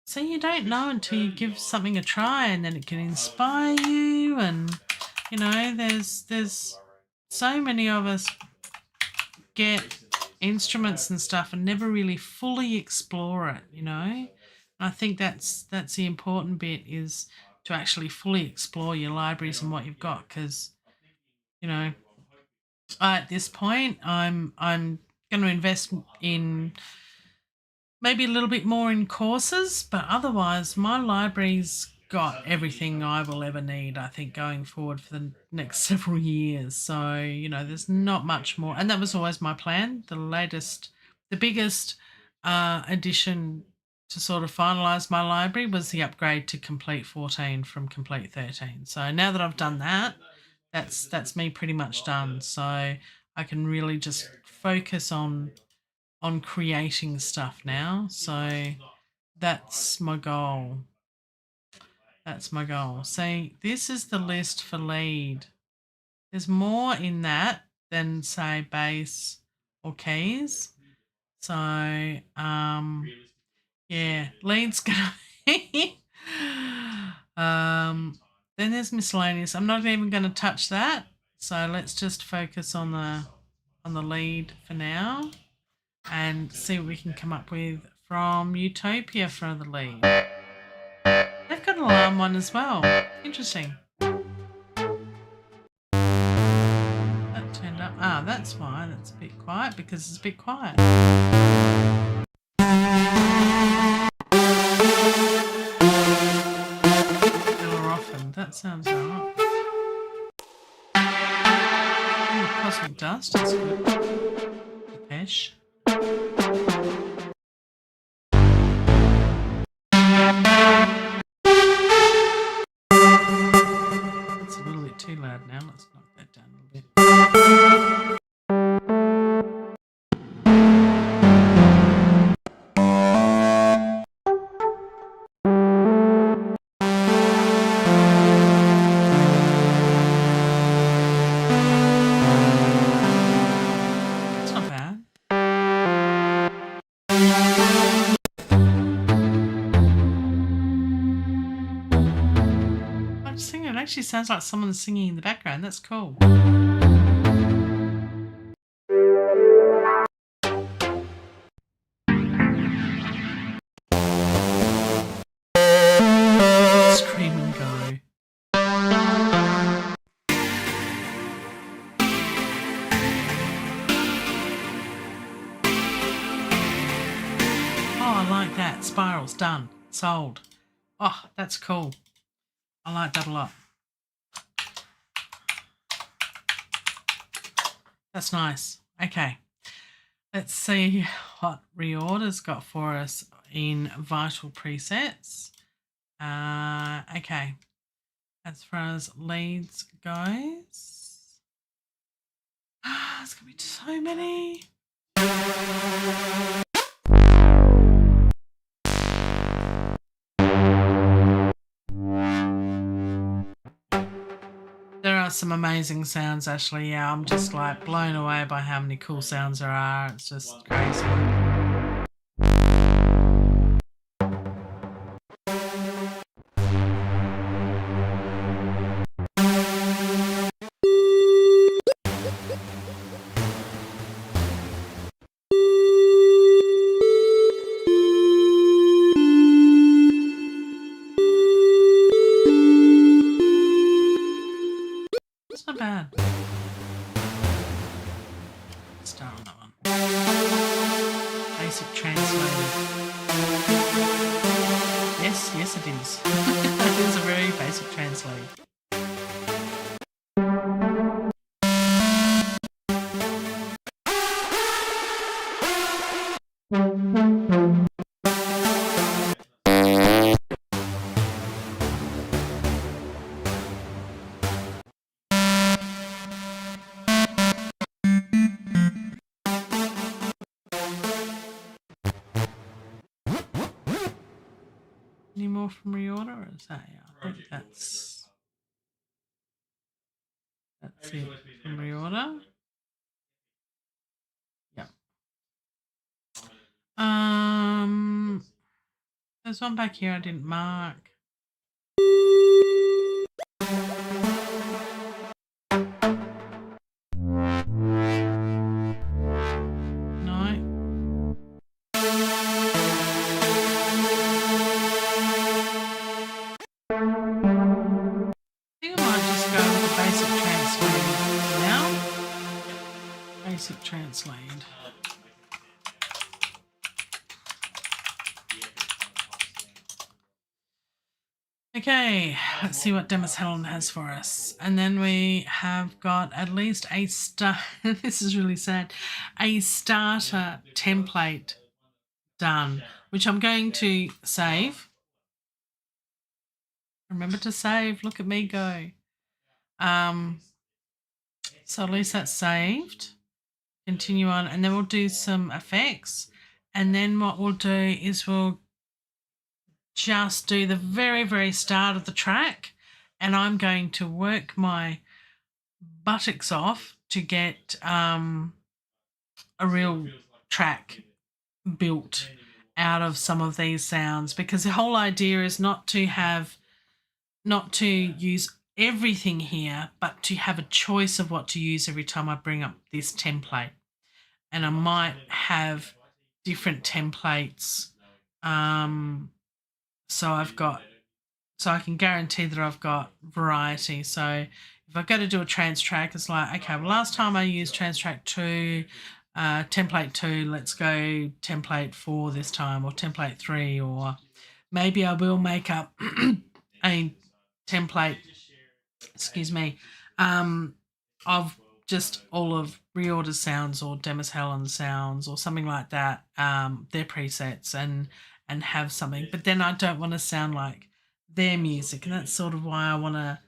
So you don't know until you give something a try, and then it can inspire you. And you know, there's so many of us get instruments and stuff and never really fully explore it. You know, and I think that's the important bit, is to actually fully explore your libraries and what you've got, because you know. At this point, I'm going to invest in maybe a little bit more in courses, but otherwise my library's got everything I will ever need, I think, going forward for the next several years. So, you know, there's not much more. And that was always my plan. The biggest addition to sort of finalise my library was the upgrade to Complete 14 from Complete 13. So now that I've done that, that's me pretty much done. So I can really just focus on creating stuff now. So that's my goal. That's my goal. So this is the list for lead. There's more in that than, say, bass or keys. So yeah, lead's gonna be then there's miscellaneous. I'm not even going to touch that. So let's just focus on the lead for now and see what we can come up with from Utopia for the lead. They've got an alarm one as well. Interesting. That turned up. Ah, that's why. That's a bit quiet, because it's a bit quiet. that sounds right. Oh, Cosmic Dust, that's good. Depeche. That's a little bit too loud now. Let's knock that down a little bit. That's not bad. I'm singing. It actually sounds like someone's singing in the background. That's cool. Scream and go. Oh, I like that. Spirals, done. Sold. Oh, that's cool. I like that a lot. That's nice. Okay. Let's see what ReOrder's got for us in vital presets. Okay. As far as leads goes, it's going to be so many. There are some amazing sounds, Ashley. Yeah, I'm just like blown away by how many cool sounds there are. It's just crazy. It's not bad. Let's start on that one. Basic translated. Yes, it is. It is a very basic translate. Any more from ReOrder, or is that? Yeah, I think that's it from ReOrder. Yeah. There's one back here I didn't mark. Basic translate. Okay, let's see what Demis Hellen has for us. And then we have got at least a this is really sad, a starter template done, which I'm going to save. Remember to save. Look at me go. So at least that's saved. Continue on, and then we'll do some effects, and then what we'll do is we'll just do the very, very start of the track, and I'm going to work my buttocks off to get a real track built out of some of these sounds, because the whole idea is not to use everything here, but to have a choice of what to use every time I bring up this template. And I might have different templates, so I can guarantee that I've got variety. So if I go to do a trance track, it's like, okay, well, last time I used trance track 2, template 2, let's go template 4 this time, or template 3, or maybe I will make up a template excuse me, of just all of ReOrder sounds or Demis Hellen sounds or something like that, their presets, and have something. But then I don't want to sound like their music, and that's sort of why I want to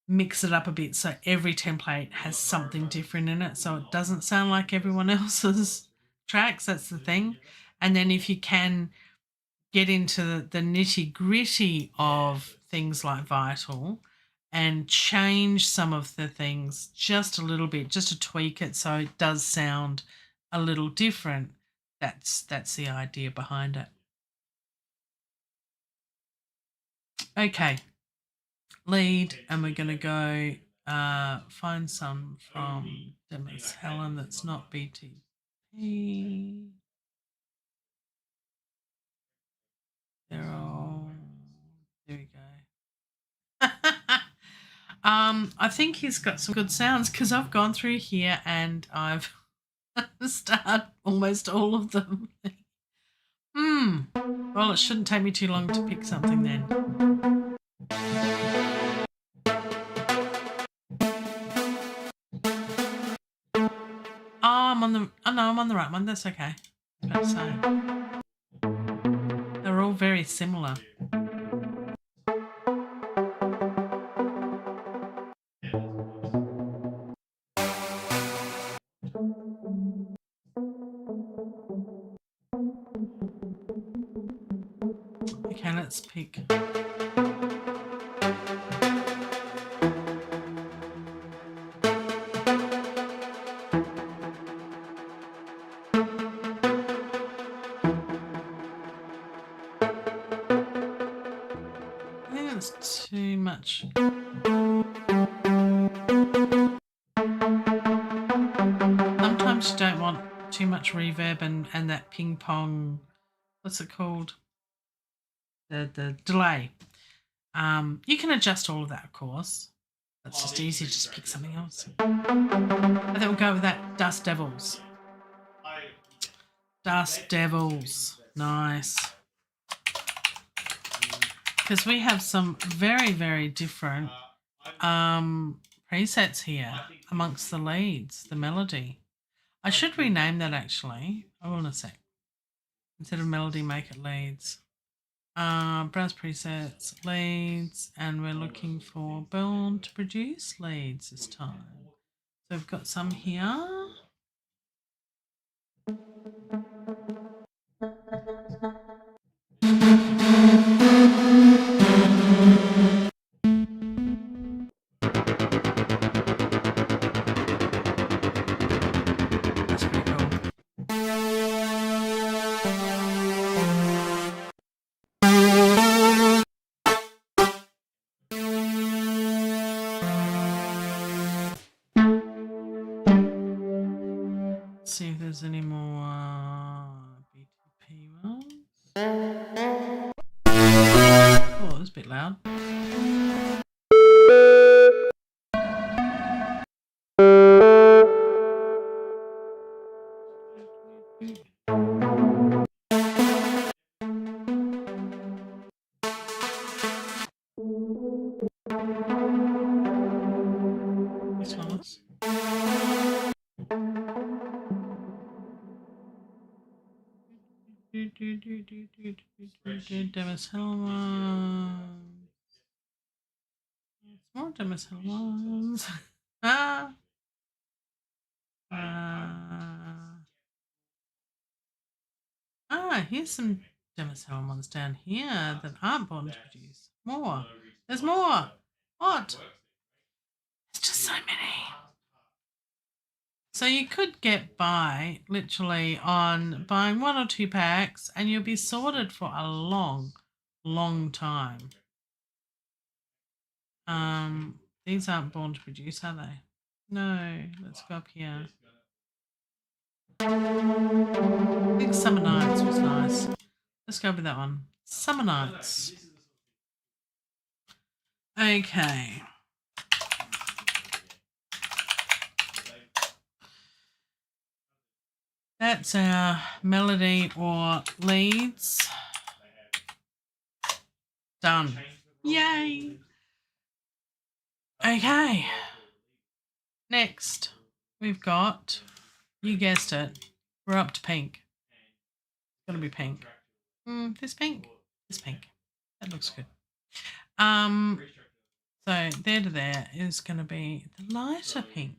mix it up a bit so every template has something different in it, so it doesn't sound like everyone else's tracks. That's the thing. And then if you can get into the nitty gritty of things like Vital and change some of the things just a little bit, just to tweak it so it does sound a little different. That's the idea behind it. Okay, lead, and we're going to go find some from Demis Hellen that's not BTP. They're all, there we go. I think he's got some good sounds because I've gone through here and I've started almost all of them. Well, it shouldn't take me too long to pick something then. I'm on the. Oh no, I'm on the right one. That's okay. I was about to say. They're all very similar. Okay, let's pick. I think that's too much. Sometimes you don't want too much reverb and that ping pong. What's it called? The delay. You can adjust all of that, of course. That's just easy. Just pick something else. I think we'll go with that. Dust Devils. Dust Devils. Nice. Because we have some very, very different presets here amongst the leads, the melody. I should rename that actually. Hold on a sec. Instead of melody, make it leads. Browse presets, leads, and we're looking for Burn to produce leads this time. So we've got some here. That's pretty cool. Let's see if there's any more BTP ones. Oh, it was a bit loud. This one's. Demis Hellen. It's more Demis Hellen. Here's some Demis Hellen ones down here that aren't born to produce. More. There's more. What? There's just so many. So you could get by literally on buying 1 or 2 packs and you'll be sorted for a long, long time. These aren't born to produce, are they? No. Let's go up here. I think Summer Nights was nice. Let's go with that one. Summer Nights. Okay. That's our melody or leads. Done. Yay. Okay. Next, we've got, you guessed it, we're up to pink. It's going to be pink. This pink? This pink. That looks good. So there to there is going to be the lighter pink.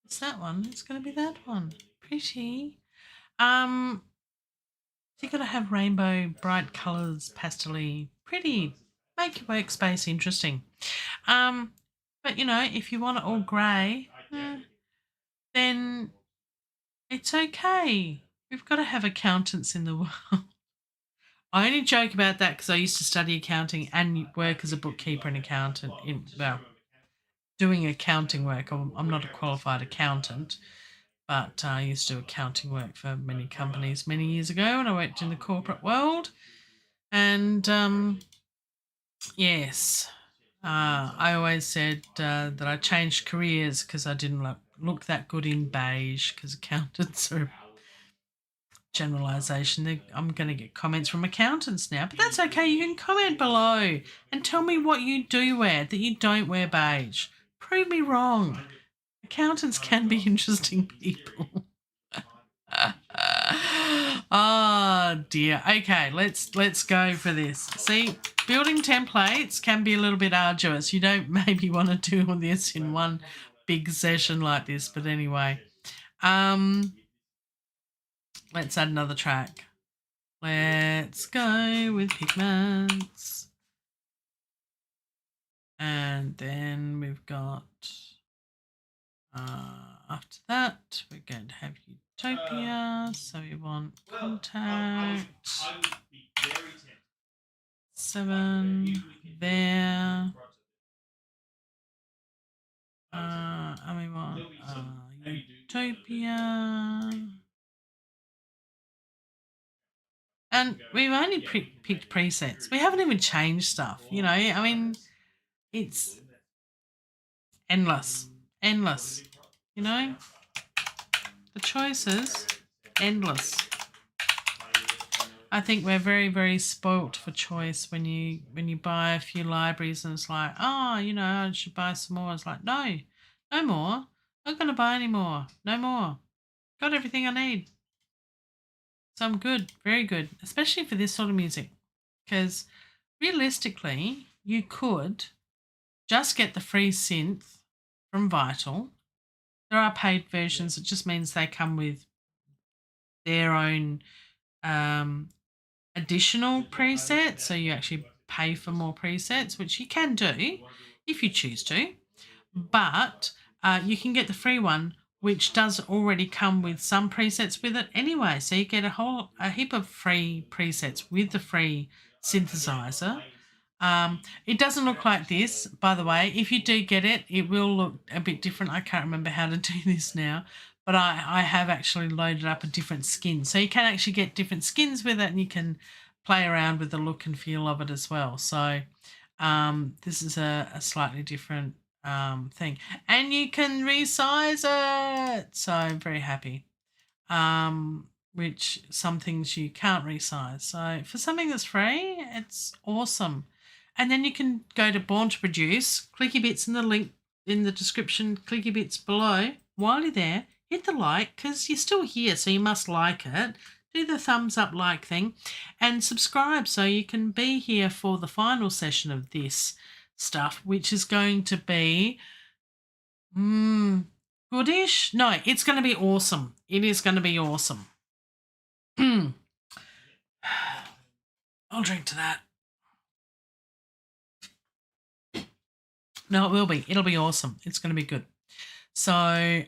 It's that one. It's going to be that one. Pretty. So you've got to have rainbow, bright colours, pastel-y, pretty. Make your workspace interesting. But you know, if you want it all grey, then it's okay. We've got to have accountants in the world. I only joke about that because I used to study accounting and work as a bookkeeper and accountant. Doing accounting work. I'm not a qualified accountant, but I used to do accounting work for many companies many years ago when I worked in the corporate world. And yes, I always said that I changed careers because I didn't look that good in beige, because accountants are generalisation. I'm going to get comments from accountants now, but that's okay. You can comment below and tell me what you do wear that you don't wear beige. Prove me wrong. Accountants can be interesting people. Oh dear. Okay, let's go for this. See, building templates can be a little bit arduous. You don't maybe want to do all this in one big session like this, but anyway. Let's add another track. Let's go with pigments. And then we've got, after that, we're going to have Utopia. So we want contact. 7 there. And we want Utopia. And we've only picked presets. We haven't even changed stuff, you know. I mean, it's endless, you know. The choices, endless. I think we're very, very spoilt for choice when you buy a few libraries and it's like, oh, you know, I should buy some more. It's like, no more. Not going to buy any more. No more. Got everything I need. So I'm good, very good, especially for this sort of music. Because realistically, you could just get the free synth from Vital. There are paid versions. It just means they come with their own additional presets. So you actually pay for more presets, which you can do if you choose to. But you can get the free one, which does already come with some presets with it anyway. So you get a heap of free presets with the free synthesizer. It doesn't look like this, by the way. If you do get it, it will look a bit different. I can't remember how to do this now, but I have actually loaded up a different skin. So you can actually get different skins with it and you can play around with the look and feel of it as well. So this is a slightly different thing. And you can resize it. So I'm very happy. Which some things you can't resize. So for something that's free, it's awesome. And then you can go to Born to Produce, clicky bits in the link in the description, clicky bits below. While you're there, hit the like because you're still here, so you must like it. Do the thumbs up like thing and subscribe so you can be here for the final session of this stuff, which is going to be goodish. No, it's going to be awesome. It is going to be awesome. I'll drink to that. No, it will be. It'll be awesome. It's going to be good. So,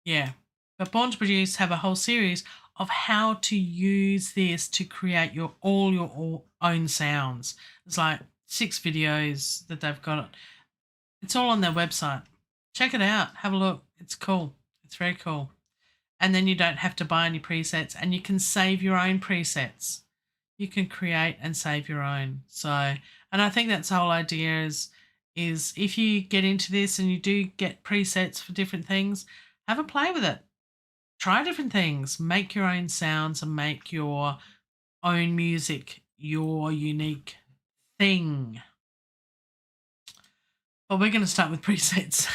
yeah. But Born to Produce have a whole series of how to use this to create all your own sounds. It's like 6 videos that they've got. It's all on their website. Check it out. Have a look. It's cool. It's very cool. And then you don't have to buy any presets and you can save your own presets. You can create and save your own. So, and I think that's the whole idea is if you get into this and you do get presets for different things, have a play with it. Try different things. Make your own sounds and make your own music your unique thing. Well, we're going to start with presets.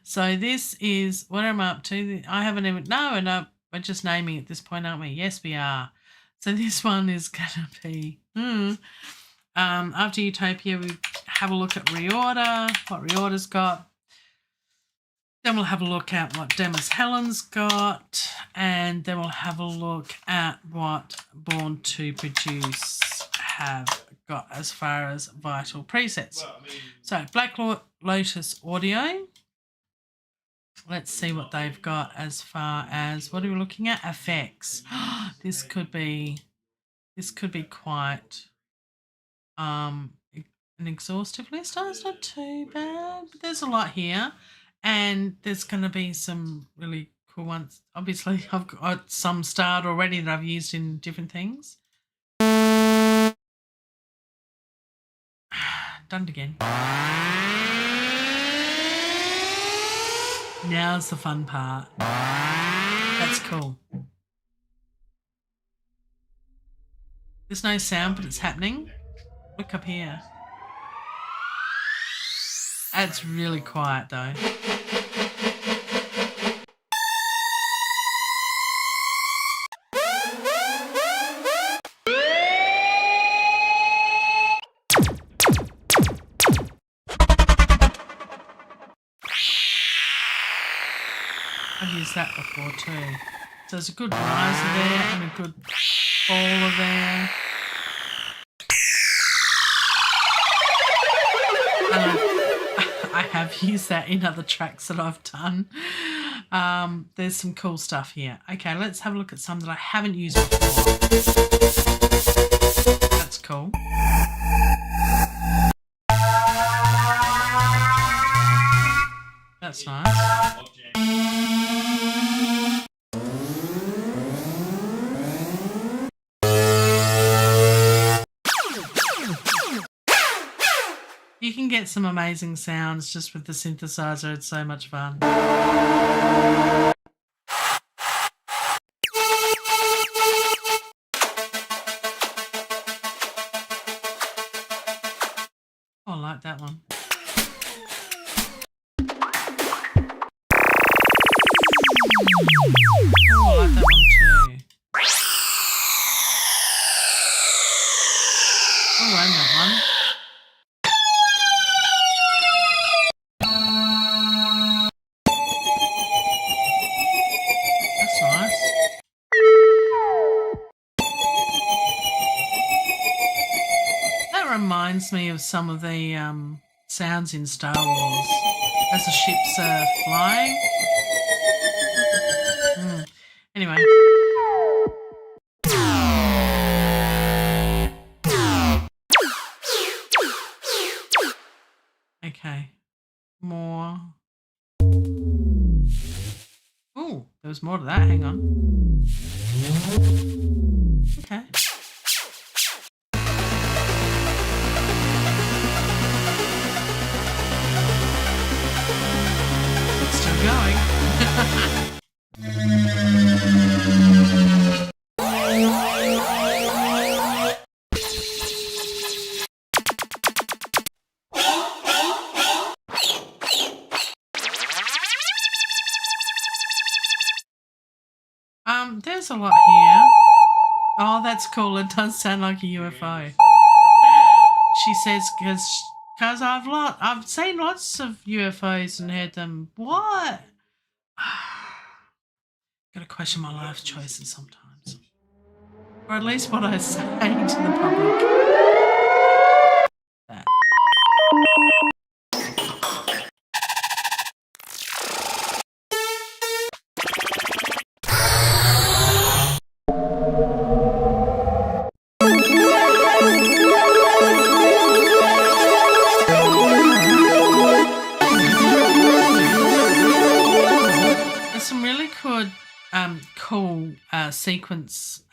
So this is what I'm up to. I haven't even, no, we're just naming at this point, aren't we? Yes, we are. So this one is going to be, after Utopia, we have a look at ReOrder, what ReOrder's got. Then we'll have a look at what Demis Hellen's got, and then we'll have a look at what Born to Produce have got as far as vital presets. Well, so Black Lotus Audio. Let's see what they've got as far as, what are we looking at? Effects. This could be quite an exhaustive list. Oh, it's not too bad, but there's a lot here, and there's going to be some really cool ones. Obviously, I've got some starred already that I've used in different things. Done it again. Now's the fun part. That's cool. There's no sound, but it's happening. Look up here. It's really quiet though. I've used that before too. So there's a good riser there and a good faller there. And I have used that in other tracks that I've done. There's some cool stuff here. Okay, let's have a look at some that I haven't used before. That's cool. That's nice. You can get some amazing sounds just with the synthesizer. It's so much fun. Oh, I like that one. Oh, I like that one too. Oh, and that one. That's nice. That reminds me of some of the sounds in Star Wars as the ships are flying. Anyway. Okay. More. Oh, there was more to that. Hang on. Okay. It's still going. There's a lot here. Oh, that's cool. It does sound like a UFO. She says, because I've seen lots of UFOs and heard them. What? Got to question my life choices sometimes, or at least what I say to the public. That. Cool sequence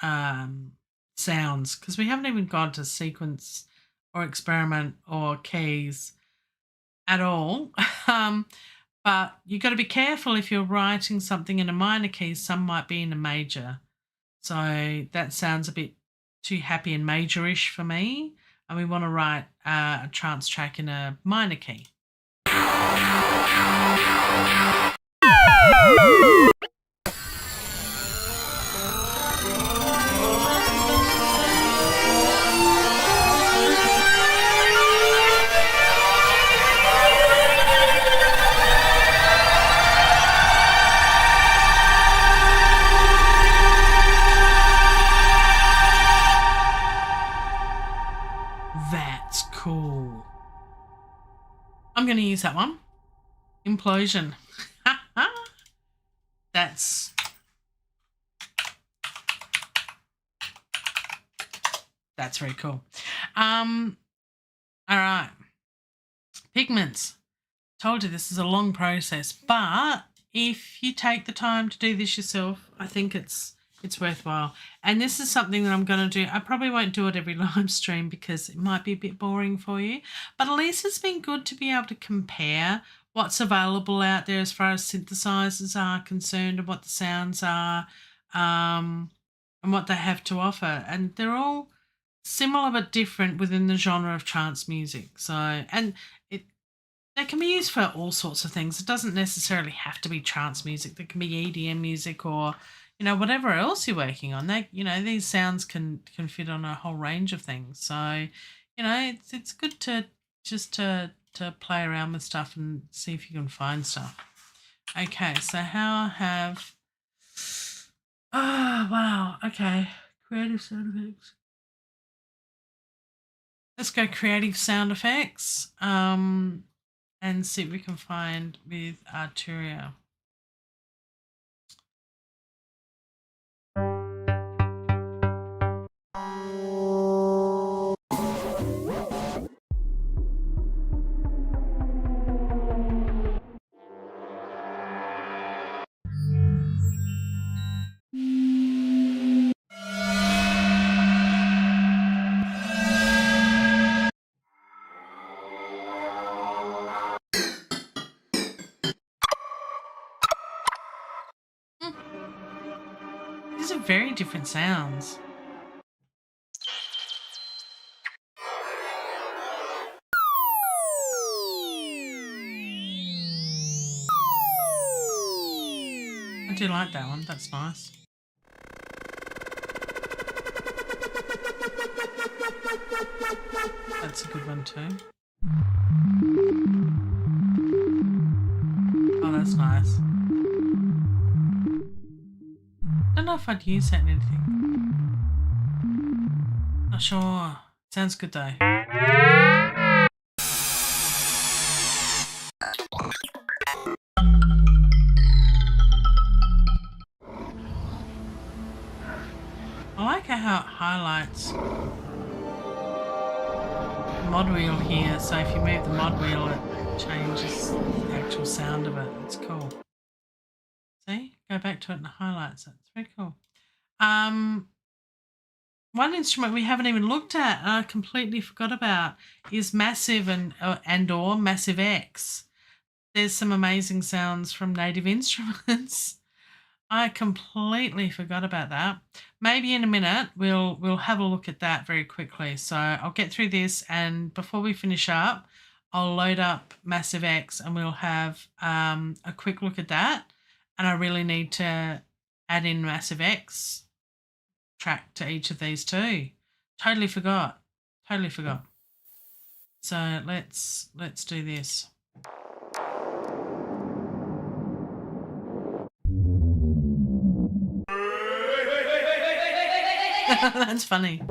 sounds, because we haven't even gone to sequence or experiment or keys at all. But you've got to be careful if you're writing something in a minor key, some might be in a major. So that sounds a bit too happy and majorish for me. and we want to write a trance track in a minor key. That's cool. I'm going to use that one. Implosion. That's very cool. All right. Pigments. Told you this is a long process, but if you take the time to do this yourself, I think it's worthwhile. And this is something that I'm going to do. I probably won't do it every live stream because it might be a bit boring for you, but at least it's been good to be able to compare what's available out there as far as synthesizers are concerned and what the sounds are, and what they have to offer. And they're all similar but different within the genre of trance music. So, and they can be used for all sorts of things. It doesn't necessarily have to be trance music. There can be EDM music or, whatever else you're working on. They, these sounds can fit on a whole range of things. So, it's good to just to play around with stuff and see if you can find stuff. Okay, so how I have... Oh, wow. Okay, creative sound effects. Let's go creative sound effects and see what we can find with Arturia. These are very different sounds. I do like that one, that's nice. That's a good one too. Oh, that's nice. I don't know if I'd use that in anything. Not sure. Sounds good though. I like how it highlights the mod wheel here, so if you move the mod wheel it changes the actual sound of it. It's cool. See? Go back to it and it highlights it. It's very cool. One instrument we haven't even looked at and I completely forgot about is Massive and or Massive X. There's some amazing sounds from Native Instruments. I completely forgot about that. Maybe in a minute we'll have a look at that very quickly. So I'll get through this, and before we finish up, I'll load up Massive X and we'll have a quick look at that. And I really need to add in Massive X track to each of these too. Totally forgot. So let's do this. That's funny.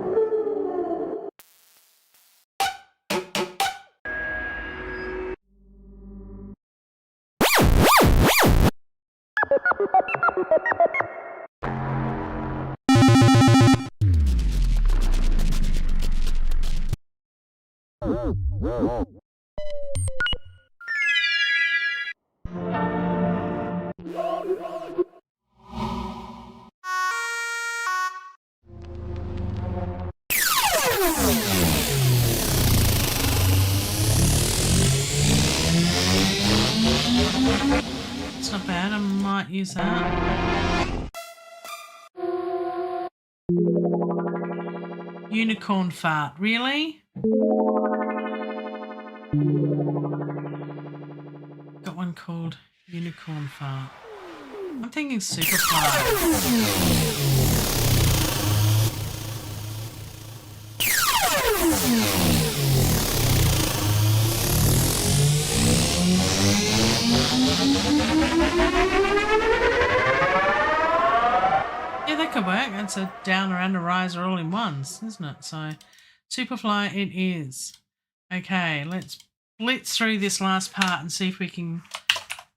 It's not bad, I might use that. Unicorn fart, really? Got one called Unicorn Fart. I'm thinking Superfly. Yeah, that could work. It's a downer and a riser all in ones, isn't it? So Superfly it is. Okay, let's blitz through this last part and see if we can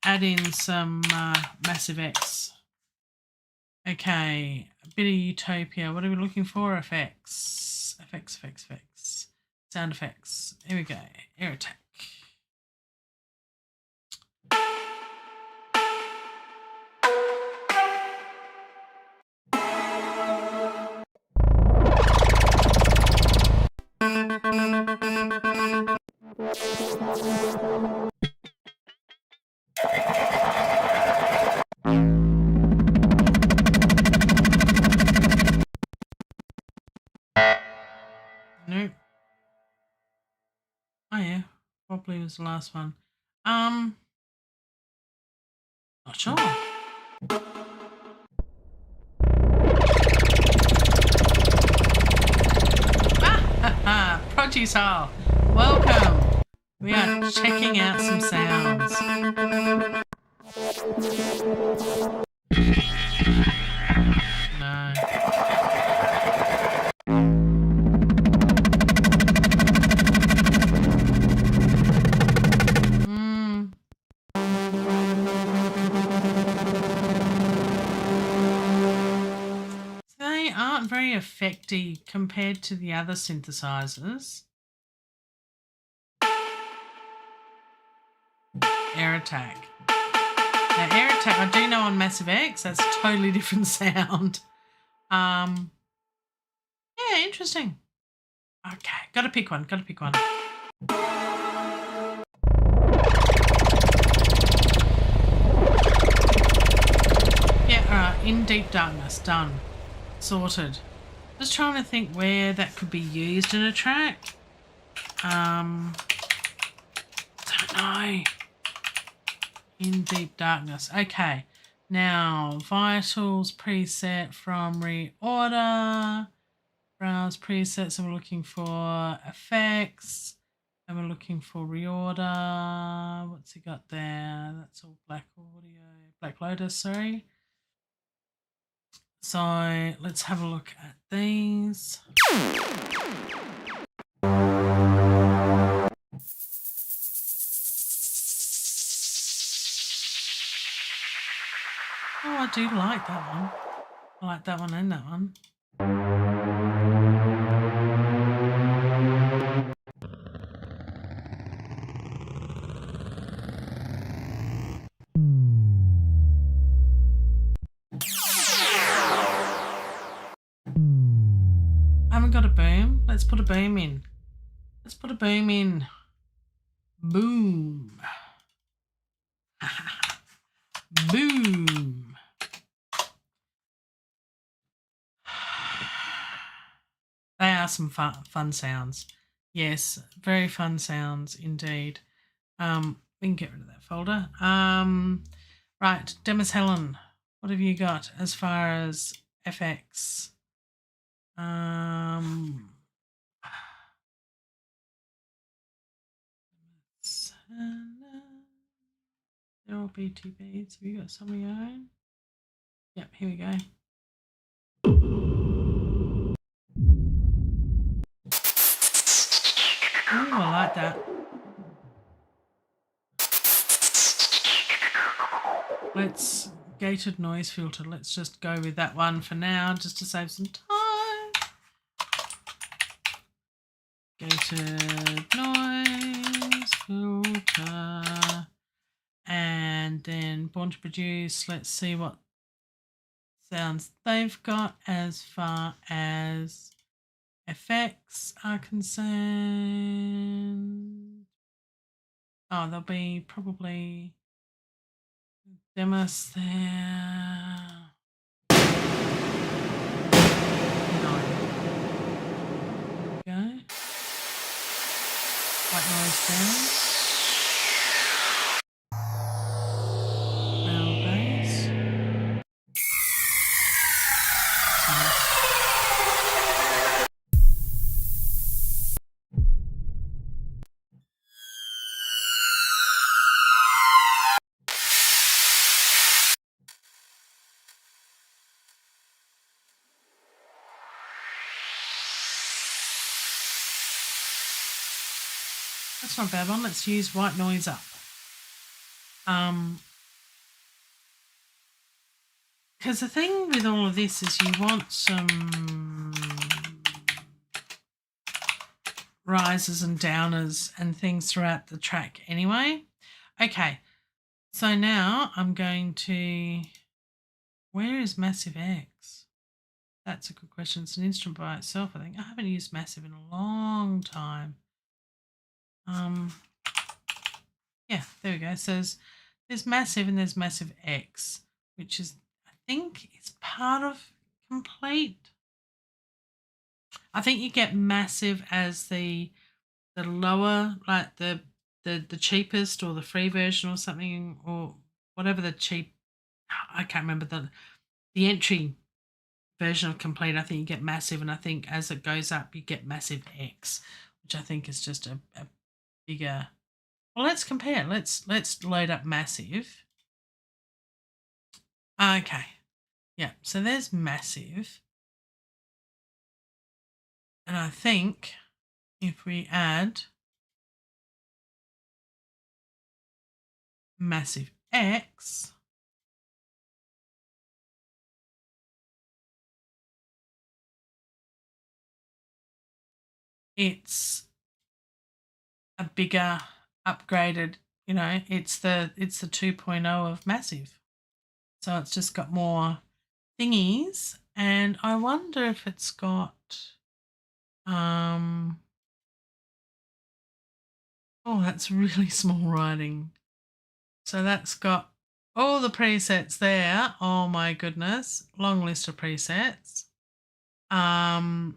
add in some Massive X. Okay, a bit of Utopia. What are we looking for? Effects. Effects. Sound effects. Here we go. Air attack. Nope. Oh yeah, probably was the last one. Not sure. Produce Hall, welcome. We are checking out some sounds. No. They aren't very effective compared to the other synthesizers. Air attack. Now, air attack, I do know on Massive X, that's a totally different sound. Yeah, interesting. Okay, gotta pick one. Yeah, alright, In Deep Darkness, done. Sorted. Just trying to think where that could be used in a track. Don't know. In Deep Darkness. Okay. Now, Vitals preset from ReOrder. Browse presets, and we're looking for effects. And we're looking for ReOrder. What's he got there? That's all Black Audio. Black Lotus, sorry. So let's have a look at these. Oh, I do like that one. I like that one and that one. I haven't got a boom. Let's put a boom in. Boom. Boom. They are some fun sounds. Yes, very fun sounds indeed. We can get rid of that folder. Right, Demis Hellen, what have you got as far as FX? They're all BTBs. Have you got some of your own? Yep, here we go. Ooh, I like that. Let's gated noise filter. Let's just go with that one for now, just to save some time. Gated noise filter. And then Born to Produce. Let's see what sounds they've got as far as effects are concerned. Oh, there'll be probably Demis there. No. Go. those down. Rail bass. That's not a bad one. Let's use white noise up. Because the thing with all of this is you want some risers and downers and things throughout the track anyway. Okay, so now I'm going to... Where is Massive X? That's a good question. It's an instrument by itself, I think. I haven't used Massive in a long time. Yeah, there we go. So there's Massive and there's Massive X, which is, I think it's part of Complete. I think you get Massive as the lower, like the cheapest or the free version or something, or whatever the cheap, I can't remember the entry version of Complete. I think you get Massive, and I think as it goes up you get Massive X, which I think is just a bigger... Well, let's compare. Let's load up Massive. Okay. Yeah, so there's Massive. And I think if we add Massive X, it's a bigger, upgraded, you know, it's the 2.0 of Massive. So it's just got more thingies, and I wonder if it's got oh, that's really small writing. So that's got all the presets there. Oh my goodness, long list of presets. And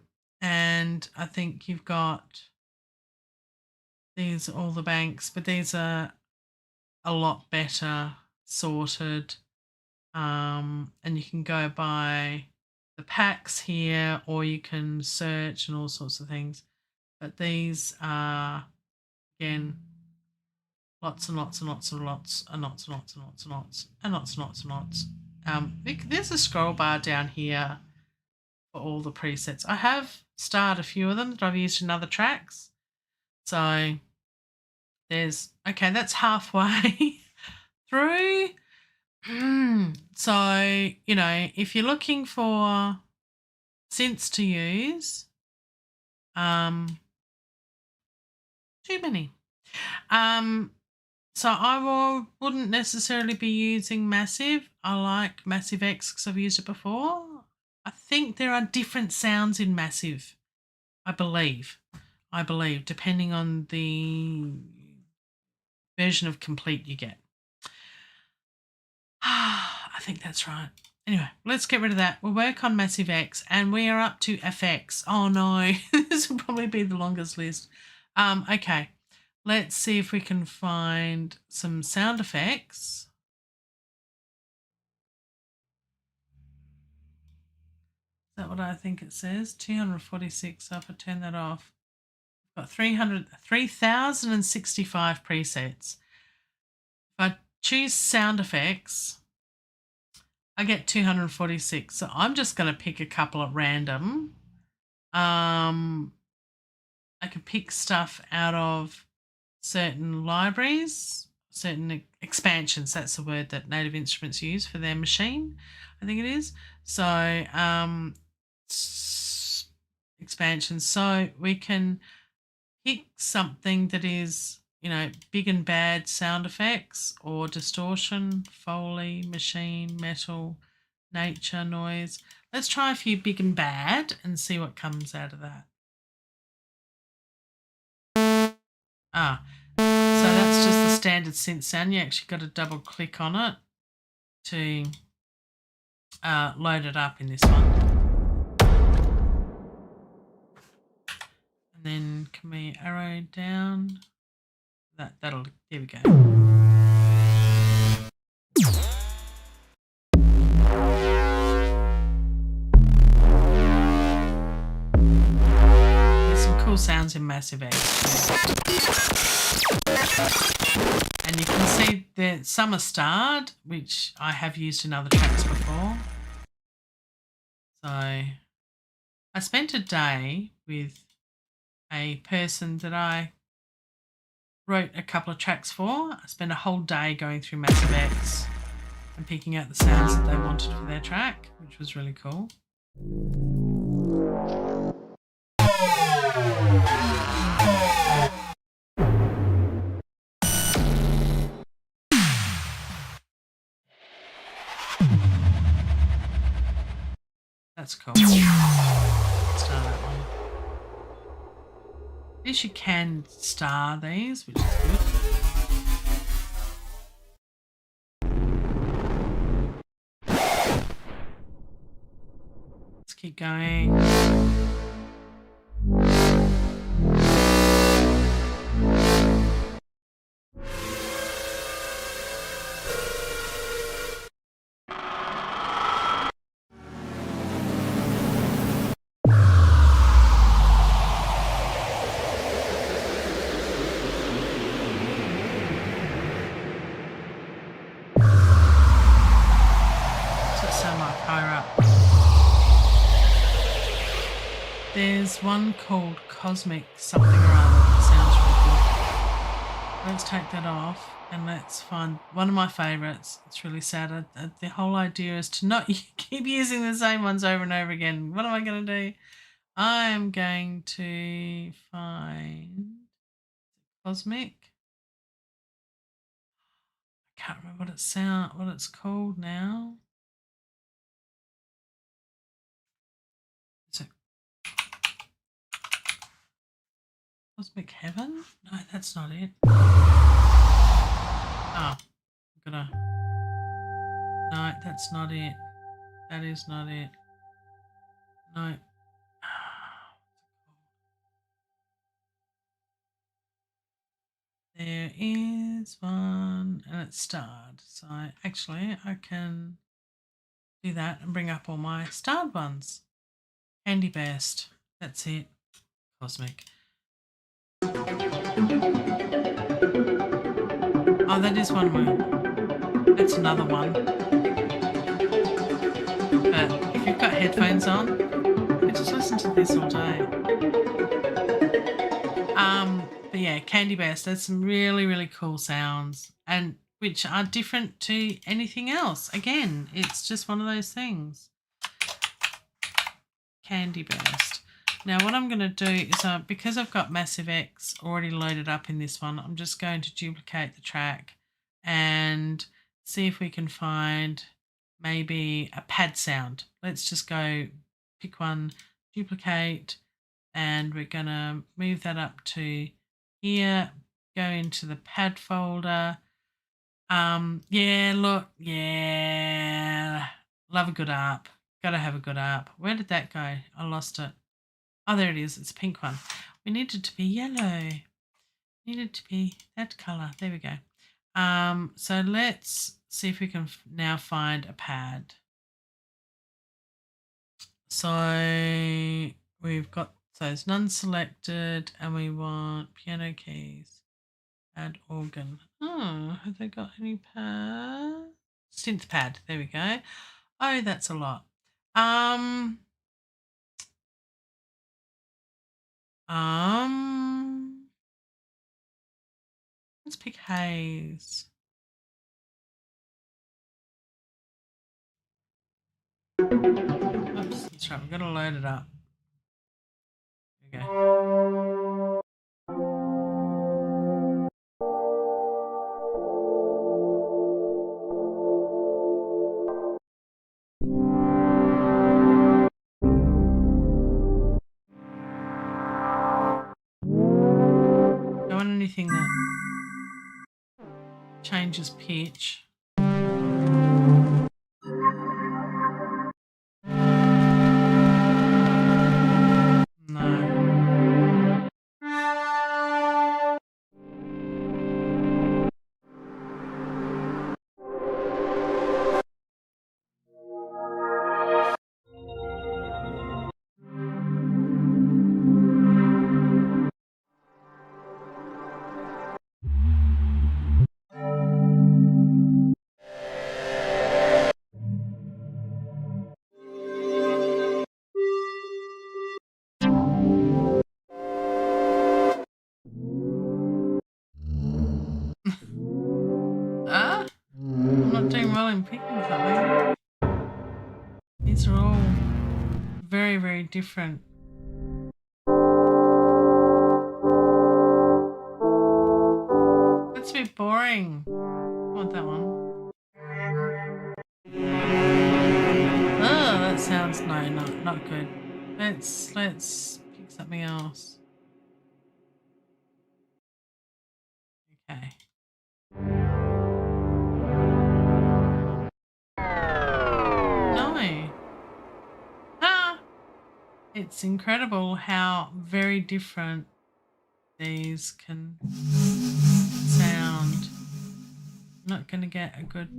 I think you've got these are all the banks, but these are a lot better sorted. And you can go by the packs here, or you can search and all sorts of things. But these are, again, lots and lots and lots and lots and lots and lots and lots and lots and lots and lots and lots. There's a scroll bar down here for all the presets. I have starred a few of them that I've used in other tracks. So there's, okay, that's halfway through. So, you know, if you're looking for synths to use, too many. So I wouldn't necessarily be using Massive. I like Massive X because I've used it before. I think there are different sounds in Massive, I believe, depending on the version of Complete you get. I think that's right. Anyway, let's get rid of that. We'll work on Massive X, and we are up to FX. Oh no, this will probably be the longest list. Okay, let's see if we can find some sound effects. Is that what I think it says? 246, so if I turn that off, I've got 3,065 presets. If I choose sound effects, I get 246. So I'm just going to pick a couple at random. I can pick stuff out of certain libraries, certain expansions. That's the word that Native Instruments use for their machine, I think it is. So expansions. So we can pick something that is, you know, big and bad sound effects, or distortion, Foley, machine, metal, nature, noise. Let's try a few big and bad and see what comes out of that. So that's just the standard synth sound. You actually got to double click on it to load it up in this one. And then can we arrow down? That'll, there we go. There's some cool sounds in Massive X too. And you can see that some are starred, which I have used in other tracks before. So I spent a day with a person that I wrote a couple of tracks for. I spent a whole day going through Massive X and picking out the sounds that they wanted for their track, which was really cool. That's cool. Let's start that one. At least you can star these, which is good. Let's keep going. There's one called Cosmic something or other that sounds really good. Let's take that off and let's find one of my favourites. It's really sad. The whole idea is to not keep using the same ones over and over again. What am I going to do? I'm going to find Cosmic. I can't remember what it's called now. Is it Cosmic Heaven? No, that's not it. Oh, I'm gonna. No, that's not it. That is not it. No. There is one and it's starred. So actually I can do that and bring up all my starred ones. Handy Best. That's it. Cosmic. Oh, that is one more. That's another one. But if you've got headphones on, you can just listen to this all day. But yeah, Candy Best, that's some really, really cool sounds and which are different to anything else. Again, it's just one of those things. Candy Best. Now what I'm going to do is because I've got Massive X already loaded up in this one, I'm just going to duplicate the track and see if we can find maybe a pad sound. Let's just go pick one, duplicate, and we're going to move that up to here, go into the pad folder. Yeah, look, yeah, love a good ARP. Gotta have a good ARP. Where did that go? I lost it. Oh, there it is. It's a pink one. We need it to be yellow. Needed to be that colour. There we go. So let's see if we can now find a pad. So we've got those none selected and we want piano keys, add organ. Oh, have they got any pad? Synth pad. There we go. Oh, that's a lot. Let's pick Haze. Oops, that's right. We've got to load it up. There we go. Don't want anything that changes pitch. No. I'm picking something. These are all very, very different. That's a bit boring. I want that one. Oh, that sounds not good. Let's pick something else. Okay. No. Ah! It's incredible how very different these can sound. I'm not going to get a good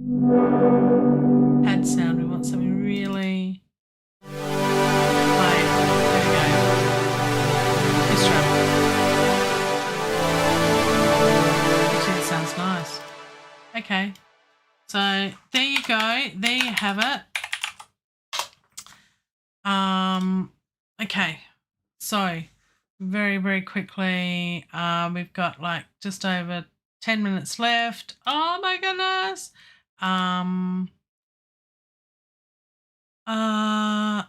pad sound. We want something really like, there we go. This drum. Actually, it sounds nice. Okay. So there you go. There you have it. Okay. So very, very quickly, we've got like just over 10 minutes left. Oh my goodness.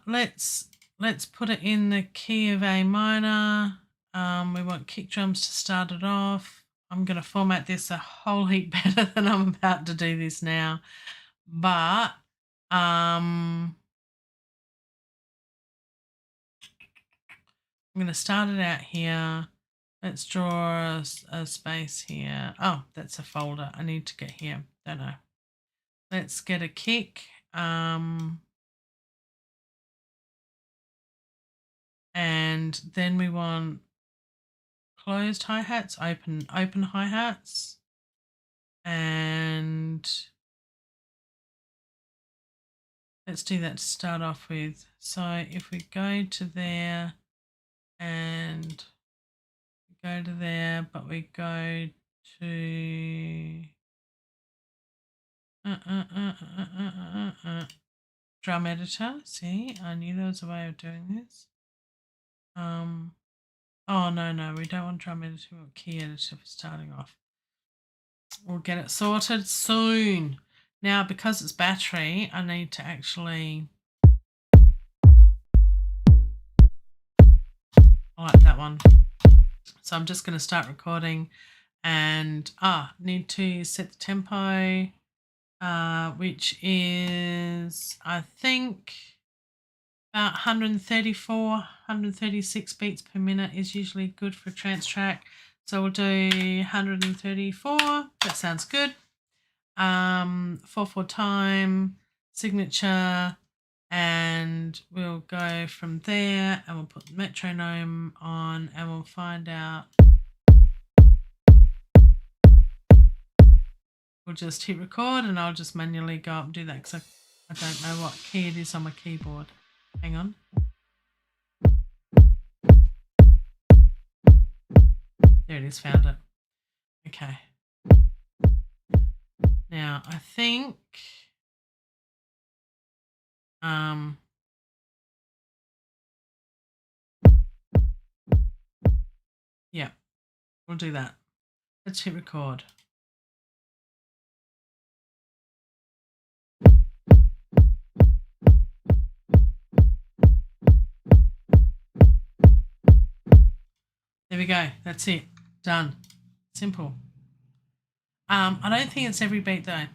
Let's put it in the key of A minor. We want kick drums to start it off. I'm going to format this a whole heap better than I'm about to do this now. But I'm going to start it out here. Let's draw a space here. Oh, that's a folder. I need to get here. Don't know. Let's get a kick. And then we want closed hi-hats, open hi-hats. And let's do that to start off with. So if we go to there and go to there, but we go to drum editor. See, I knew there was a way of doing this. Oh no, we don't want drum editor, we want key editor for starting off. We'll get it sorted soon. Now, because it's battery, I need to actually, I like that one. So I'm just going to start recording and need to set the tempo, which is, I think, about 134, 136 beats per minute is usually good for a trance track. So we'll do 134. That sounds good. 4/4 time, signature, and we'll go from there and we'll put the metronome on and we'll find out. We'll just hit record and I'll just manually go up and do that because I don't know what key it is on my keyboard. Hang on. There it is, found it. Okay. Now I think yeah, we'll do that. Let's hit record. There we go. That's it. Done. Simple. I don't think it's every beat though.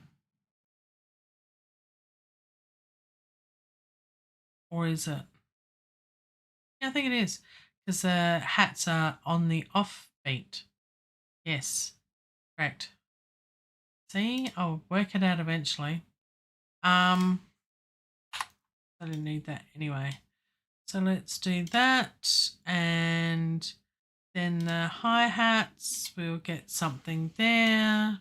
Or is it? Yeah, I think it is. Because the hats are on the off beat. Yes. Correct. See? I'll work it out eventually. I didn't need that anyway. So let's do that. And then the hi-hats, we'll get something there.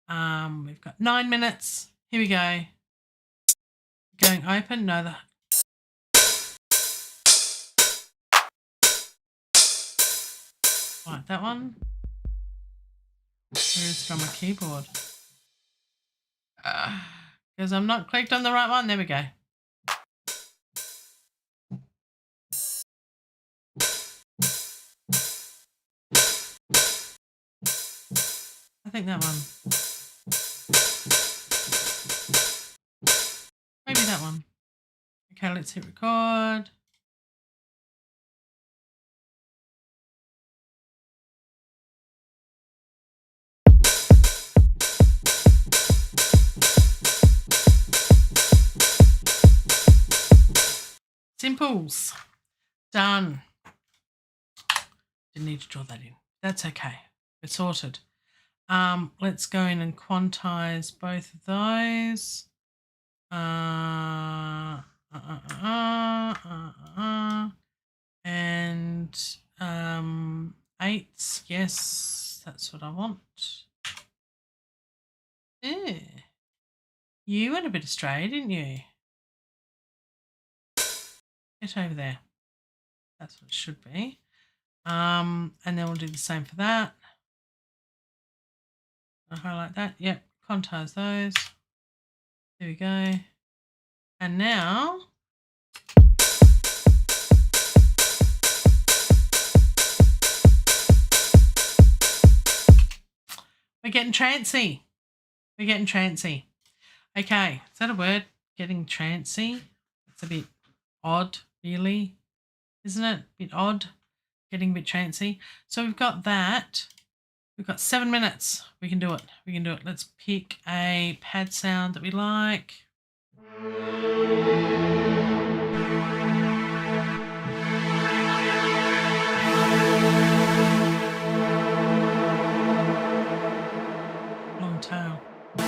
We've got 9 minutes. Here we go. Going open. No, right, that one. Where is it on my keyboard? Because I'm not clicked on the right one. There we go. I think that one. Okay, let's hit record. Simples. Done. Didn't need to draw that in. That's okay. It's sorted. Let's go in and quantize both of those. And 8s. Yes, that's what I want. Yeah. You went a bit astray, didn't you? Get over there. That's what it should be. And then we'll do the same for that. I'll highlight that. Yep, quantize those. There we go. And now we're getting trancey. We're getting trancey. Okay, is that a word? Getting trancey? It's a bit odd, really, isn't it? A bit odd, getting a bit trancey. So we've got that. We've got 7 minutes. We can do it. We can do it. Let's pick a pad sound that we like. Long tail. I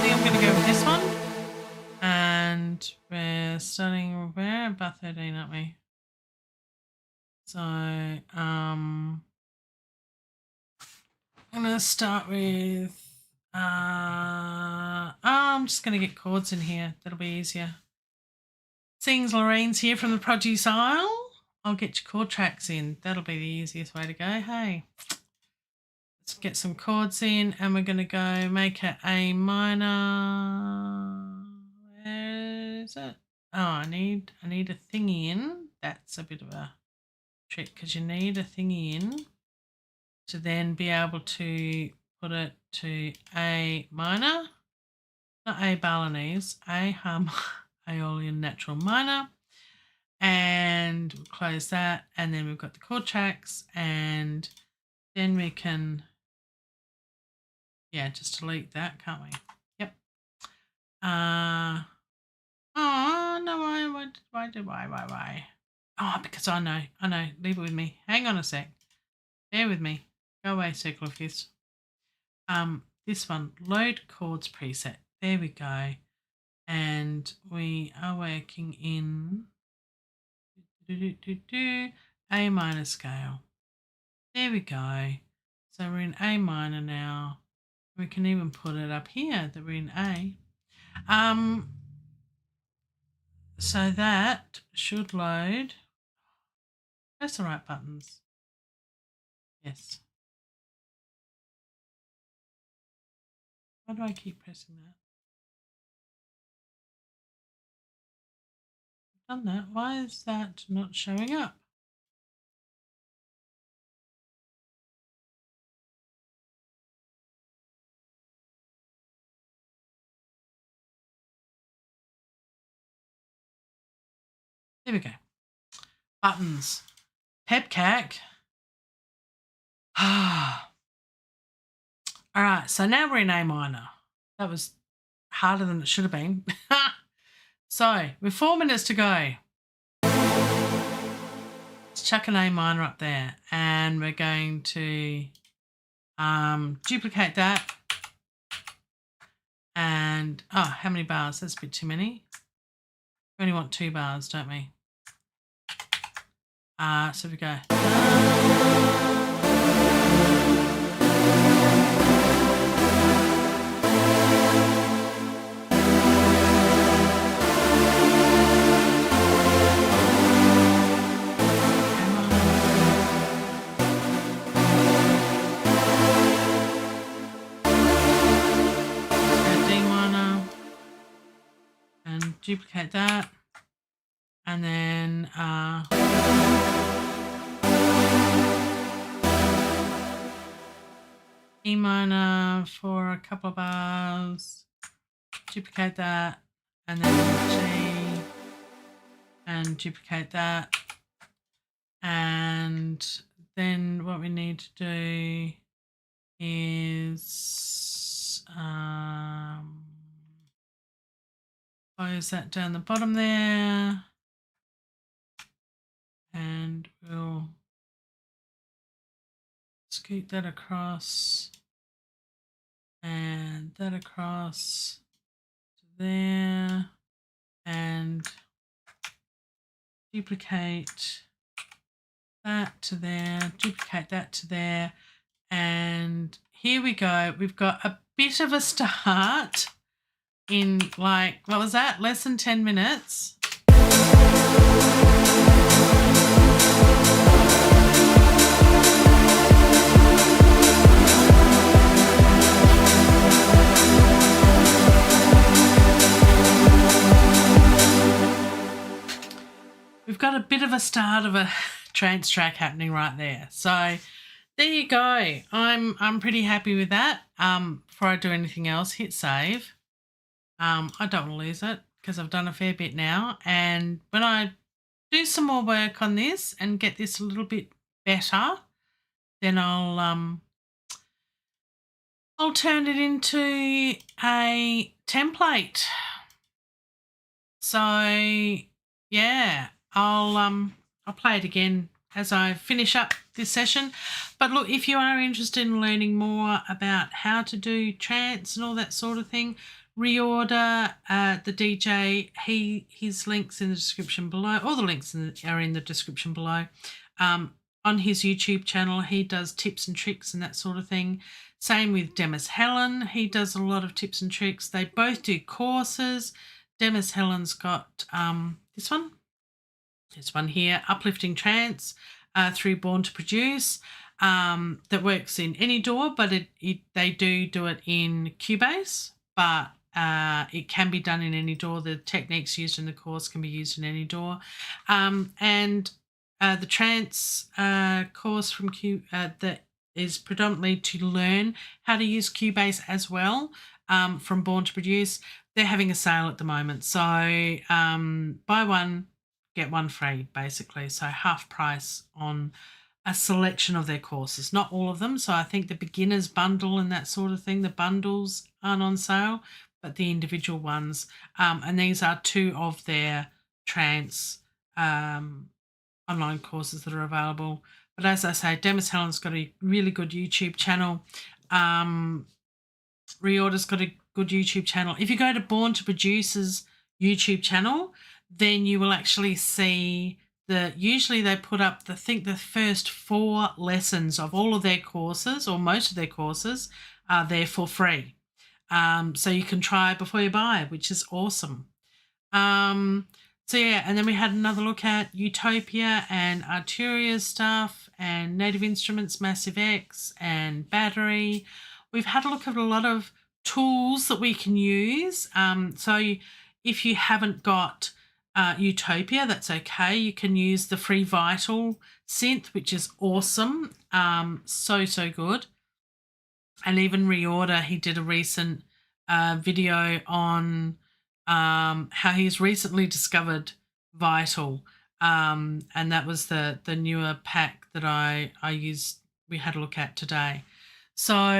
think I'm going to go with this one. And we're starting, we're about 13, aren't we? So I'm going to start with, I'm just going to get chords in here. That'll be easier. Sings Lorraine's here from the produce aisle. I'll get your chord tracks in. That'll be the easiest way to go. Hey, let's get some chords in, and we're going to go make it A minor. Where is it? Oh, I need a thingy in. That's a bit of a trick because you need a thingy in to then be able to put it to A minor, not A Balinese, A hum, Aeolian natural minor, and we'll close that, and then we've got the chord tracks, and then we can, yeah, just delete that, can't we? Yep. Oh no, why? Oh, because I know. Leave it with me. Hang on a sec. Bear with me. Go away, circle of fifths. This one, load chords preset. There we go. And we are working in A minor scale. There we go. So we're in A minor now. We can even put it up here that we're in A. So that should load. Press the right buttons. Yes. Why do I keep pressing that? I've done that. Why is that not showing up? There we go. Buttons. Pepcac. All right, so now we're in A minor. That was harder than it should have been. So, with 4 minutes to go. Let's chuck an A minor up there, and we're going to duplicate that. And, oh, how many bars? That's a bit too many. We only want 2 bars, don't we? So we go. Duplicate that, and then E minor for a couple of bars, duplicate that, and then G, and duplicate that. And then what we need to do is close that down the bottom there, and we'll scoot that across and that across to there, and duplicate that to there, duplicate that to there, and here we go. We've got a bit of a start in, like, what was that? Less than 10 minutes. We've got a bit of a start of a trance track happening right there. So there you go. I'm pretty happy with that. Before I do anything else, hit save. I don't want to lose it because I've done a fair bit now. And when I do some more work on this and get this a little bit better, then I'll turn it into a template. So yeah, I'll play it again as I finish up this session. But look, if you are interested in learning more about how to do trance and all that sort of thing, ReOrder, the DJ, his links in the description below. All the links are in the description below. On his YouTube channel, he does tips and tricks and that sort of thing. Same with Demis Hellen. He does a lot of tips and tricks. They both do courses. Demis Hellen's got this one here, Uplifting Trance through Born to Produce, that works in any DAW, but they do it in Cubase, but it can be done in any DAW. The techniques used in the course can be used in any DAW. And the Trance course from that is predominantly to learn how to use Cubase as well, from Born to Produce. They're having a sale at the moment. So buy one, get one free, basically. So half price on a selection of their courses, not all of them. So I think the beginner's bundle and that sort of thing, the bundles aren't on sale, but the individual ones. And these are two of their trance online courses that are available. But as I say, Demis Hellen's got a really good YouTube channel. ReOrder's got a good YouTube channel. If you go to Born to Produce's YouTube channel, then you will actually see usually they put up the first 4 lessons of all of their courses, or most of their courses, are there for free. So you can try before you buy, which is awesome. So yeah, and then we had another look at Utopia and Arturia's stuff, and Native Instruments, Massive X, and Battery. We've had a look at a lot of tools that we can use. So if you haven't got Utopia, that's okay. You can use the free Vital synth, which is awesome. So good. And even ReOrder, he did a recent video on how he's recently discovered Vital, and that was the newer pack that I used. We had a look at today. So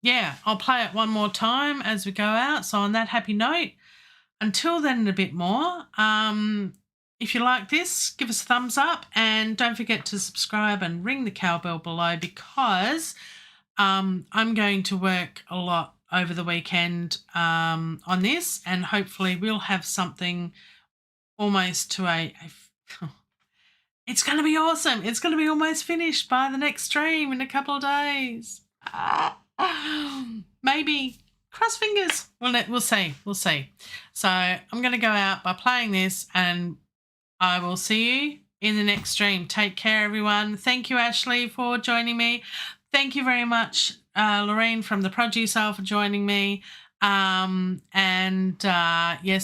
yeah, I'll play it one more time as we go out. So on that happy note, until then and a bit more, if you like this, give us a thumbs up, and don't forget to subscribe and ring the cowbell below, because I'm going to work a lot over the weekend on this, and hopefully we'll have something almost to it's going to be awesome. It's going to be almost finished by the next stream in a couple of days. Maybe. Cross fingers. We'll see. We'll see. So I'm going to go out by playing this, and I will see you in the next stream. Take care, everyone. Thank you, Ashley, for joining me. Thank you very much, Lorraine from the Produce Aisle, for joining me. Yes,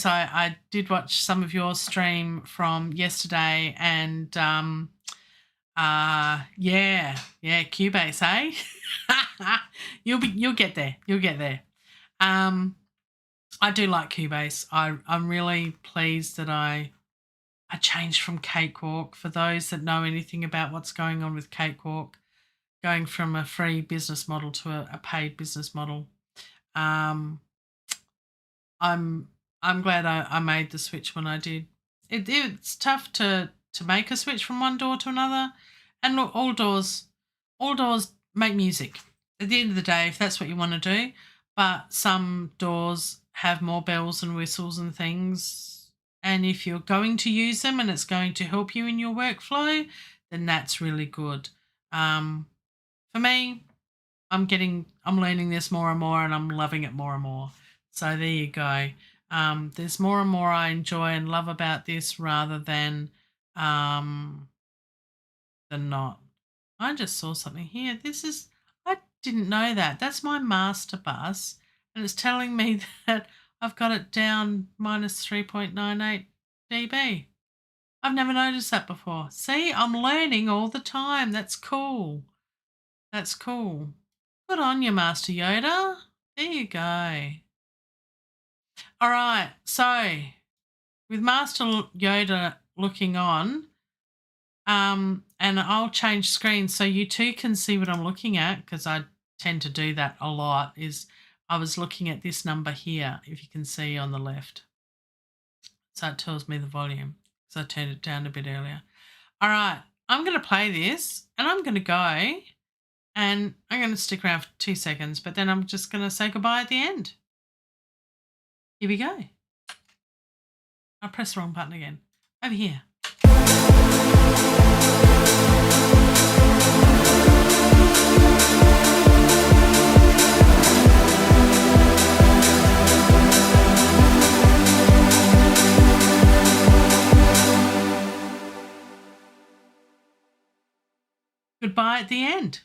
I did watch some of your stream from yesterday, and Yeah, Cubase, eh? You'll get there. You'll get there. I do like Cubase. I'm really pleased that I changed from Cakewalk. For those that know anything about what's going on with Cakewalk, going from a free business model to a paid business model. I'm glad I made the switch when I did. It's tough to make a switch from one door to another. And look, all doors make music. At the end of the day, if that's what you want to do, but some doors have more bells and whistles and things. And if you're going to use them and it's going to help you in your workflow, then that's really good. For me, I'm learning this more and more, and I'm loving it more and more. So there you go. There's more and more I enjoy and love about this rather than not. I just saw something here. I didn't know that. That's my master bus, and it's telling me that I've got it down minus 3.98 dB. I've never noticed that before. See, I'm learning all the time. That's cool. That's cool. Good on you, Master Yoda. There you go. All right, so with Master Yoda looking on, and I'll change screens so you too can see what I'm looking at, because I tend to do that a lot, is I was looking at this number here, if you can see on the left. So it tells me the volume, because I turned it down a bit earlier. All right, I'm going to play this, and I'm going to go, and I'm going to stick around for 2 seconds, but then I'm just going to say goodbye at the end. Here we go. I pressed the wrong button again. Over here. Goodbye at the end.